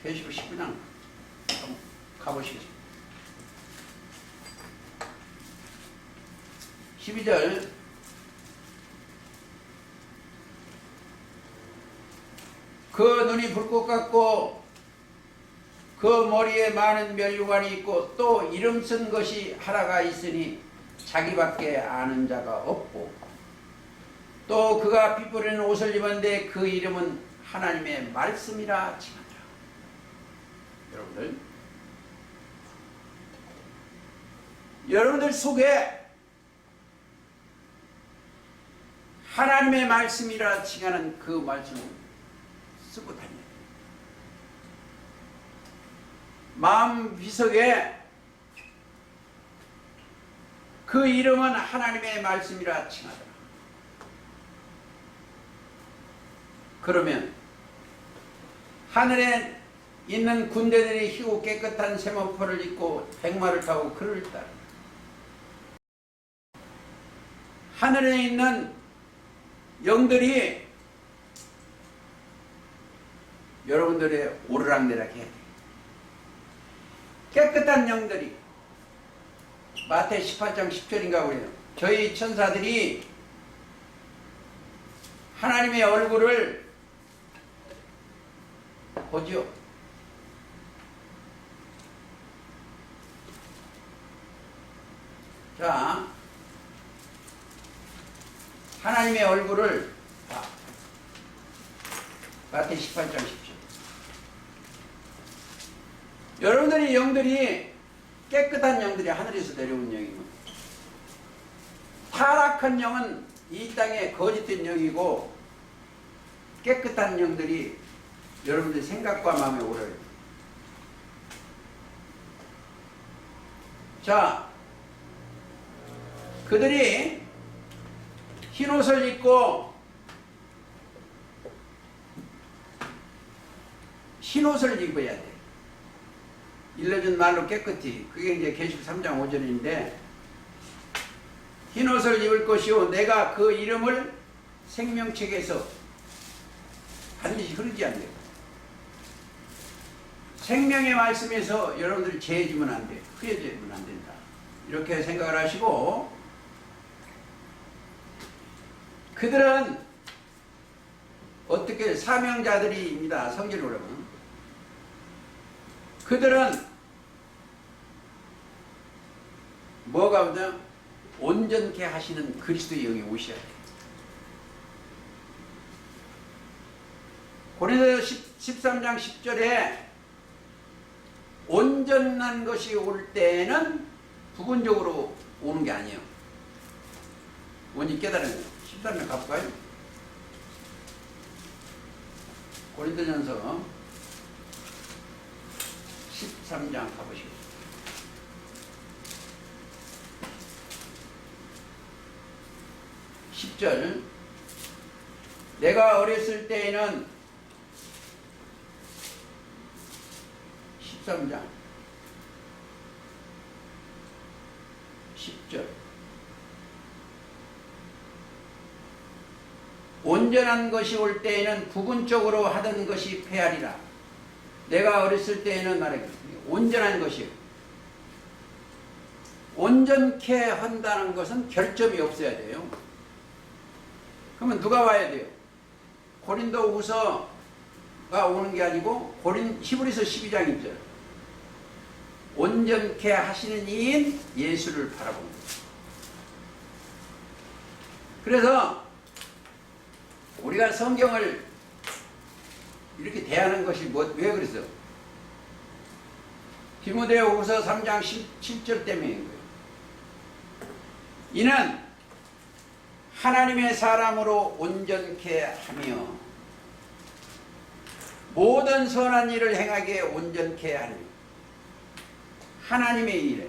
계시록 19장 한번 가보시겠습니다. 12절 그 눈이 불꽃 같고 그 머리에 많은 멸류관이 있고 또 이름 쓴 것이 하나가 있으니 자기밖에 아는 자가 없고 또 그가 피 뿌리는 옷을 입었는데 그 이름은 하나님의 말씀이라 칭하더라. 여러분들 속에 하나님의 말씀이라 칭하는 그 말씀을 쓰고 다녀요. 마음 비석에 그 이름은 하나님의 말씀이라 칭하더라. 그러면 하늘에 있는 군대들이 희고 깨끗한 세마포를 입고 백마를 타고 그를 따라 하늘에 있는 영들이 여러분들의 오르락내락 해야 돼. 깨끗한 영들이 마태 18장 10절인가 그래요. 저희 천사들이 하나님의 얼굴을 보죠. 자, 하나님의 얼굴을 봐. 마태 18장 10절. 여러분들이 영들이 깨끗한 영들이 하늘에서 내려온 영이고 타락한 영은 이 땅에 거짓된 영이고 깨끗한 영들이 여러분들 생각과 마음에 오르요. 자, 그들이 흰옷을 입고 흰옷을 입어야 돼. 일러준 말로 깨끗이. 그게 이제 계시록 3장 5절인데 흰옷을 입을 것이요 내가 그 이름을 생명책에서 반드시 흐르지 않는다. 생명의 말씀에서 여러분들이 죄지면 안 돼. 흐려지면 안 된다. 이렇게 생각을 하시고 그들은 어떻게 사명자들입니다. 성경을 보면 그들은 뭐가 오냐? 온전케 하시는 그리스도의 영이 오셔야 돼. 고린도서 13장 10절에 온전한 것이 올 때는 부분적으로 오는 게 아니에요. 뭔지 깨달은 거예요. 13장 가볼까요? 고린도전서 13장 가보시겠습니다. 10절. 내가 어렸을 때에는 13장 10절. 온전한 것이 올 때에는 부분적으로 하던 것이 패하리라. 내가 어렸을 때에는 말했거든요. 온전한 것이요. 온전케 한다는 것은 결점이 없어야 돼요. 그러면 누가 와야 돼요? 고린도후서가 오는 게 아니고 히브리서 12장 1절. 온전케 하시는 이인 예수를 바라봅니다. 그래서 우리가 성경을 이렇게 대하는 것이 왜 그랬어? 디모데후서 3장 17절 때문인 거예요. 이는 하나님의 사람으로 온전케 하며 모든 선한 일을 행하게 온전케 하며 하나님의 일에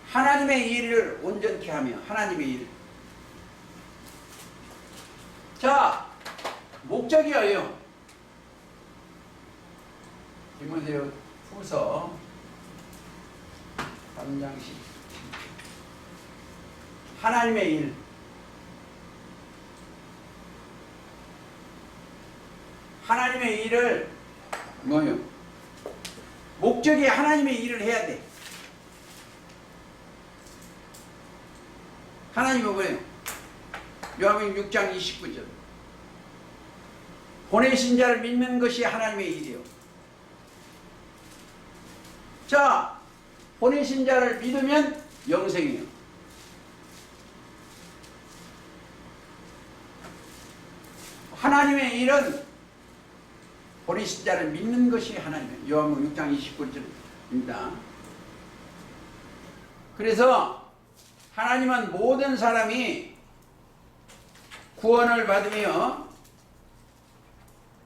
하나님의 일을 온전케 하며 하나님의 일. 자, 목적이에요. 디모데후서 3장 10. 하나님의 일. 하나님의 일을 뭐요? 목적이 하나님의 일을 해야 돼. 하나님은 뭐예요? 요한복음 6장 29절. 보내신 자를 믿는 것이 하나님의 일이요. 자, 보내신 자를 믿으면 영생이에요. 하나님의 일은 보내신 자를 믿는 것이 하나님이에요. 요한복음 6장 29절입니다. 그래서 하나님은 모든 사람이 구원을 받으며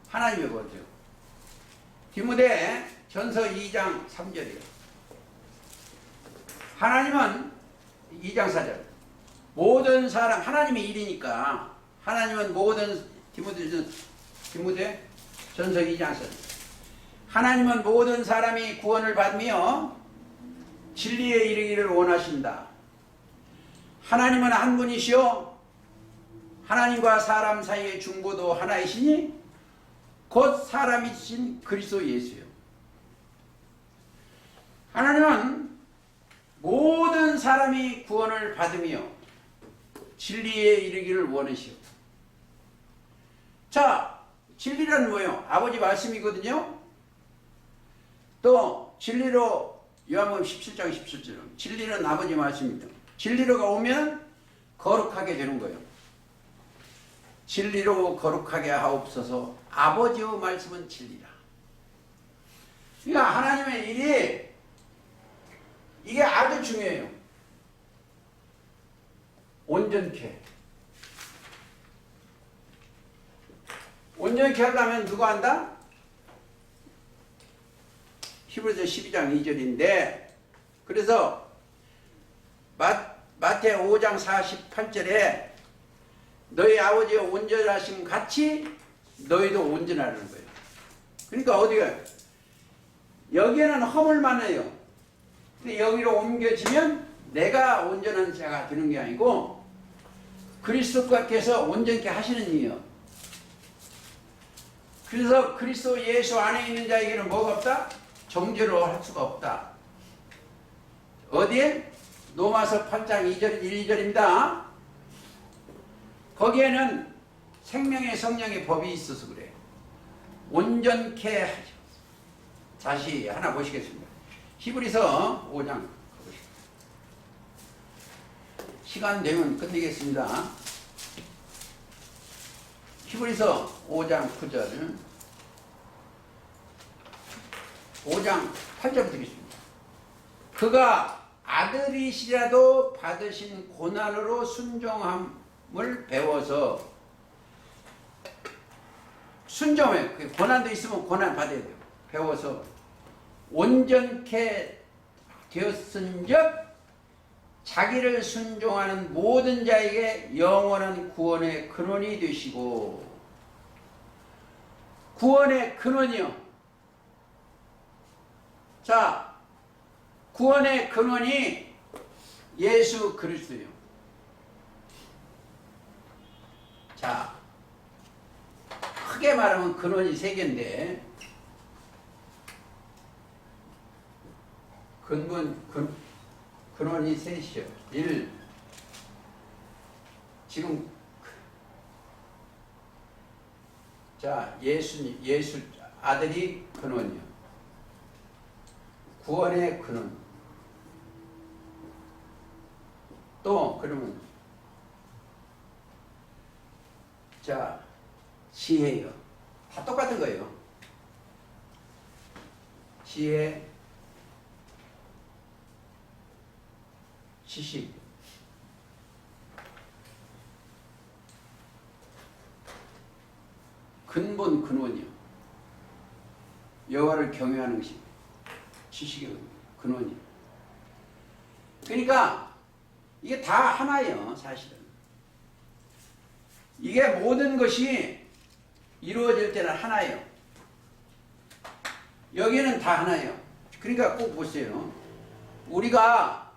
하나님의 거죠. 디모데 전서 2장 3절이에요. 하나님은 2장 4절. 모든 사람, 하나님의 일이니까 하나님은 모든 디모데 전서 2장 4절. 하나님은 모든 사람이 구원을 받으며 진리에 이르기를 원하신다. 하나님은 한 분이시오. 하나님과 사람 사이의 중보도 하나이시니 곧 사람이신 그리스도 예수요. 하나님은 모든 사람이 구원을 받으며 진리에 이르기를 원하시오. 자, 진리란 뭐예요? 아버지 말씀이거든요. 또 진리로 요한복음 17장 17절. 진리는 아버지 말씀입니다. 진리로가 오면 거룩하게 되는 거예요. 진리로 거룩하게 하옵소서. 아버지의 말씀은 진리라. 그러니까 하나님의 일이 이게 아주 중요해요. 온전케. 온전케 하려면 누가 한다? 히브리서 12장 2절인데 그래서 마태 5장 48절에 너희 아버지의 온전하심 같이 너희도 온전하라는 거예요. 그러니까 어디가 여기에는 허물만 해요. 근데 여기로 옮겨지면 내가 온전한 자가 되는 게 아니고 그리스도께서 온전케 하시는 이요. 그래서 그리스도 예수 안에 있는 자에게는 뭐가 없다? 정죄로 할 수가 없다. 어디에? 로마서 8장 2절 1, 2절입니다. 거기에는 생명의 성령의 법이 있어서 그래. 온전케 하죠. 다시 하나 보시겠습니다. 히브리서 5장 가보시죠. 시간 되면 끝내겠습니다. 히브리서 5장 9절 5장 8절부터 읽겠습니다. 그가 아들이시라도 받으신 고난으로 순종함을 배워서 순종해. 고난도 있으면 고난 받아야 돼요. 배워서 온전케 되었은즉 자기를 순종하는 모든 자에게 영원한 구원의 근원이 되시고. 구원의 근원이요. 자, 구원의 근원이 예수 그리스도요. 자, 크게 말하면 근원이 세 개인데, 근원이 셋이요. 1. 지금, 자, 예수 아들이 근원이요. 구원의 근원. 또, 그러면, 자, 지혜요. 다 똑같은 거예요. 지혜, 지식. 근본 근원이요. 여호와를 경외하는 것이 지식의 근원이요. 그러니까 이게 다 하나예요, 사실은. 이게 모든 것이 이루어질 때는 하나예요. 여기는 다 하나예요. 그러니까 꼭 보세요. 우리가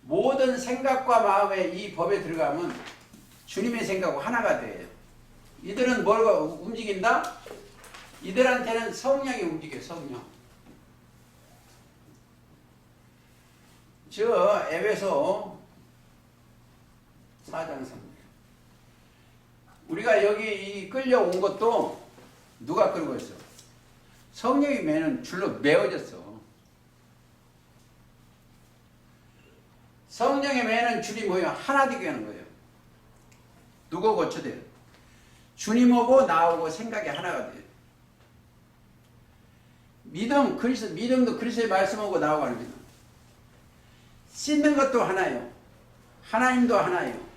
모든 생각과 마음의 이 법에 들어가면 주님의 생각과 하나가 돼요. 이들은 뭘 움직인다? 이들한테는 성령이 움직여요. 성령. 저 에베소 4장 3절. 우리가 여기 끌려온 것도 누가 끌고 있어? 성령이 매는 줄로 메어졌어. 성령의 매는 줄이 뭐예요? 하나 되게 하는 거예요. 누구 고쳐돼요? 주님하고 나하고 생각이 하나가 돼요. 믿음도 그리스도의 말씀하고 나하고 하는 믿음. 씻는 것도 하나예요. 하나님도 하나예요.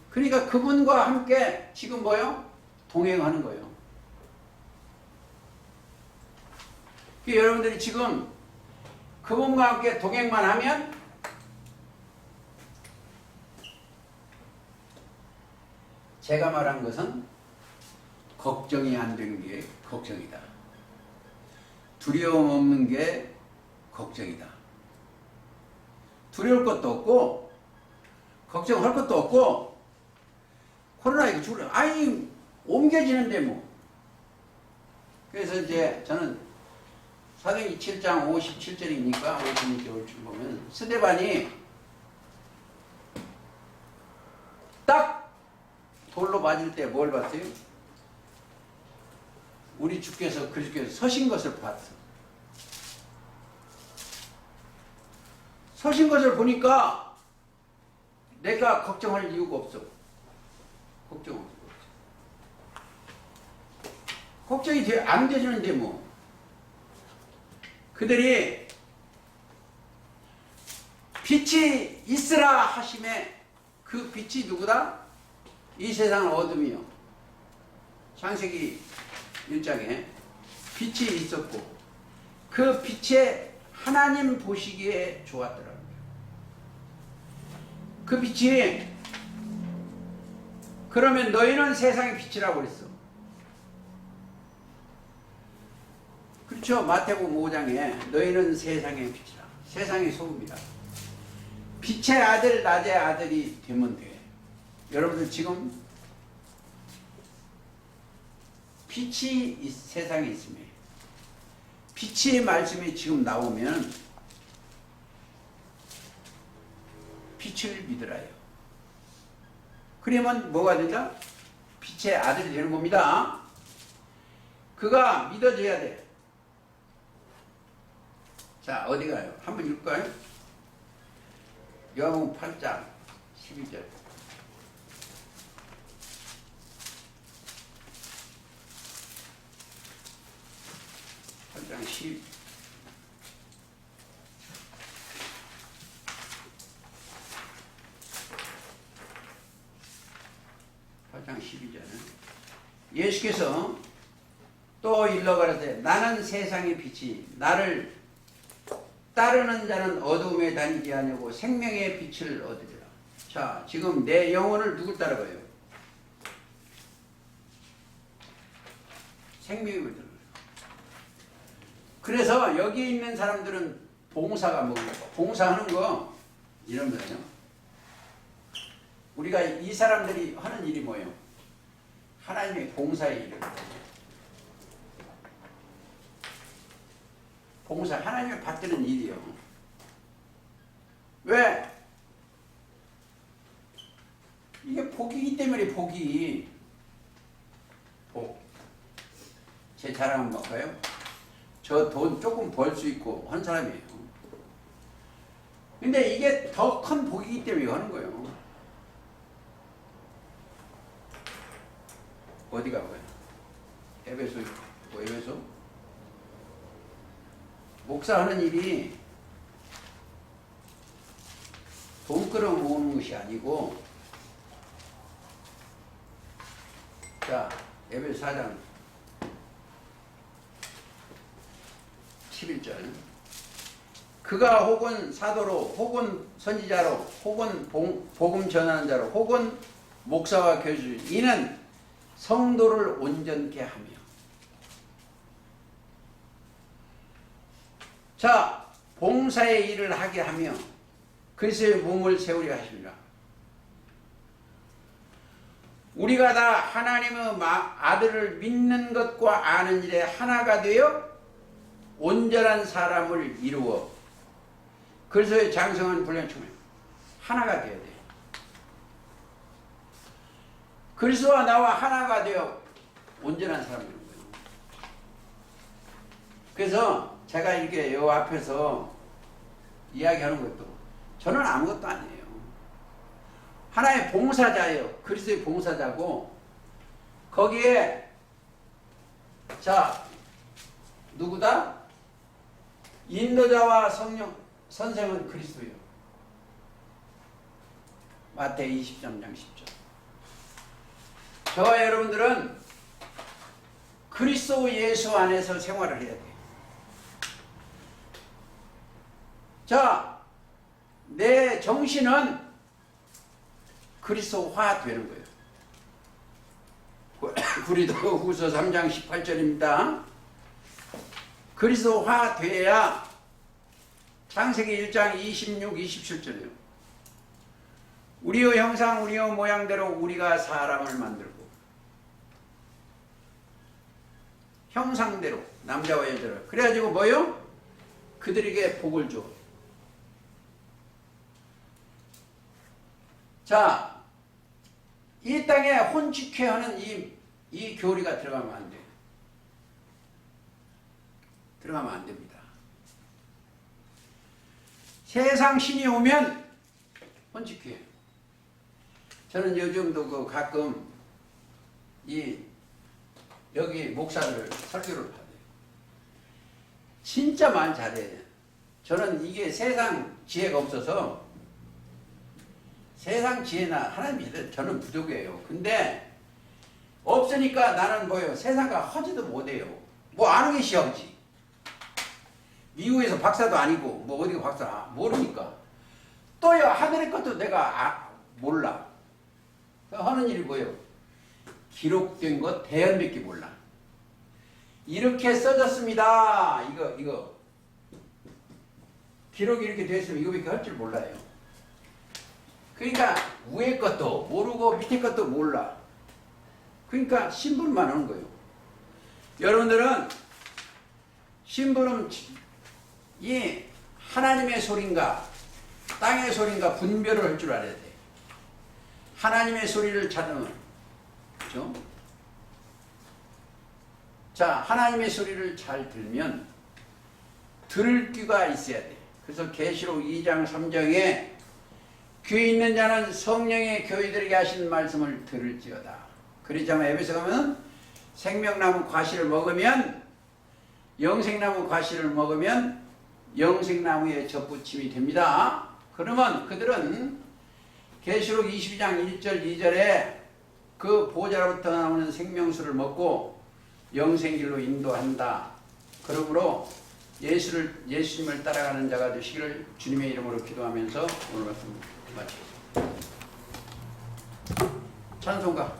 그러니까 그분과 함께 지금 뭐요? 동행하는 거예요. 그러니까 여러분들이 지금 그분과 함께 동행만 하면 제가 말한 것은 걱정이 안 되는 게 걱정이다. 두려움 없는 게 걱정이다. 두려울 것도 없고 걱정할 것도 없고 코로나19 죽으려 아니 옮겨지는데 뭐. 그래서 이제 저는 사도행전 7장 57절이니까 56절 보면 스데반이 딱 돌로 맞을 때 뭘 봤어요? 우리 주께서 그리스도께서 서신 것을 봤어. 서신 것을 보니까 내가 걱정할 이유가 없어. 걱정 없어. 걱정이 안 되지는데 뭐. 그들이 빛이 있으라 하심에 그 빛이 누구다? 이 세상은 어둠이요. 창세기 1장에 빛이 있었고 그 빛에 하나님 보시기에 좋았더라고요. 그 빛이 그러면 너희는 세상의 빛이라고 그랬어. 그렇죠. 마태복음 5장에 너희는 세상의 빛이라. 세상의 소금이라. 빛의 아들 낮의 아들이 되면 돼. 여러분들 지금 빛이 세상에 있으면 빛의 말씀이 지금 나오면 빛을 믿으라요. 그러면 뭐가 된다? 빛의 아들이 되는 겁니다. 그가 믿어져야 돼. 자, 어디 가요? 한번 읽을까요? 요한복음 8장 12절. 8장 10. 예수께서 또 일러 가라사대 나는 세상의 빛이 나를 따르는 자는 어두움에 다니지 아니하고 생명의 빛을 얻으리라. 자, 지금 내 영혼을 누구 따라가요? 생명의 빛을. 그래서 여기 있는 사람들은 봉사가 뭐예요? 봉사하는 거 이런 거예요. 우리가 이 사람들이 하는 일이 뭐예요? 하나님의 봉사의 일을. 봉사, 하나님을 받드는 일이요. 왜? 이게 복이기 때문에 복이. 복. 제 자랑 한번 볼까요? 저 돈 조금 벌 수 있고 한 사람이에요. 근데 이게 더 큰 복이기 때문에 하는 거예요. 어디 가고요? 에베소 있고, 에베소? 목사하는 일이 돈 끌어 모으는 것이 아니고, 자, 에베소 4장 11절. 그가 혹은 사도로, 혹은 선지자로, 혹은 복음 전하는 자로, 혹은 목사와 교주, 이는 성도를 온전케 하며. 자, 봉사의 일을 하게 하며 그리스도의 몸을 세우려 하십니다. 우리가 다 하나님의 아들을 믿는 것과 아는 일에 하나가 되어 온전한 사람을 이루어 그리스도의 장성한 분량 충만 하나가 되어야 돼. 그리스도와 나와 하나가 되어 온전한 사람이 되는 거예요. 그래서 제가 이렇게 요 앞에서 이야기하는 것도 저는 아무것도 아니에요. 하나의 봉사자예요. 그리스도의 봉사자고, 거기에 자 누구다? 인도자와 성령 선생은 그리스도예요. 마태복음 23장 10절. 저와 여러분들은 그리스도 예수 안에서 생활을 해야 돼요. 자, 내 정신은 그리스도화 되는 거예요. 고린도후서 3장 18절입니다. 그리스도화 돼야 창세기 1장 26, 27절이에요. 우리의 형상, 우리의 모양대로 우리가 사람을 만들고 형상대로 남자와 여자를 그래가지고 뭐요? 그들에게 복을 줘. 자, 이 땅에 혼축해 하는 이 교리가 들어가면 안 돼요. 들어가면 안 됩니다. 세상 신이 오면 혼축해요. 저는 요즘도 가끔 여기 목사를 설교를 받아요. 진짜 말 잘해요. 저는 이게 세상 지혜가 없어서, 세상 지혜나 하나님 믿을 저는 부족해요. 근데 없으니까 나는 뭐예요? 세상과 하지도 못해요. 뭐 아는 게 시험지. 미국에서 박사도 아니고 뭐 어디가 박사 모르니까. 또요 하늘의 것도 내가 몰라. 하는 일이 뭐예요? 기록된 것 대연밖에 몰라. 이렇게 써졌습니다. 이거 기록이 이렇게 됐으면 이거밖에 할 줄 몰라요. 그러니까 위에 것도 모르고 밑에 것도 몰라. 그러니까 신분만 하는 거예요. 여러분들은 신분은 이 하나님의 소리인가 땅의 소리인가 분별을 할 줄 알아야 돼. 하나님의 소리를 찾으면, 그렇죠? 자, 하나님의 소리를 잘 들면 들을 귀가 있어야 돼. 그래서 계시록 2장 3장에 귀 있는 자는 성령의 교회들에게 하신 말씀을 들을지어다. 그러자면 에베소 가면 생명나무 과실을 먹으면, 영생나무 과실을 먹으면 영생나무에 접붙임이 됩니다. 그러면 그들은 계시록 22장 1절 2절에 그 보좌로부터 나오는 생명수를 먹고 영생길로 인도한다. 그러므로 예수님을 따라가는 자가 되시기를 주님의 이름으로 기도하면서 오늘 말씀 마치겠습니다. 찬송가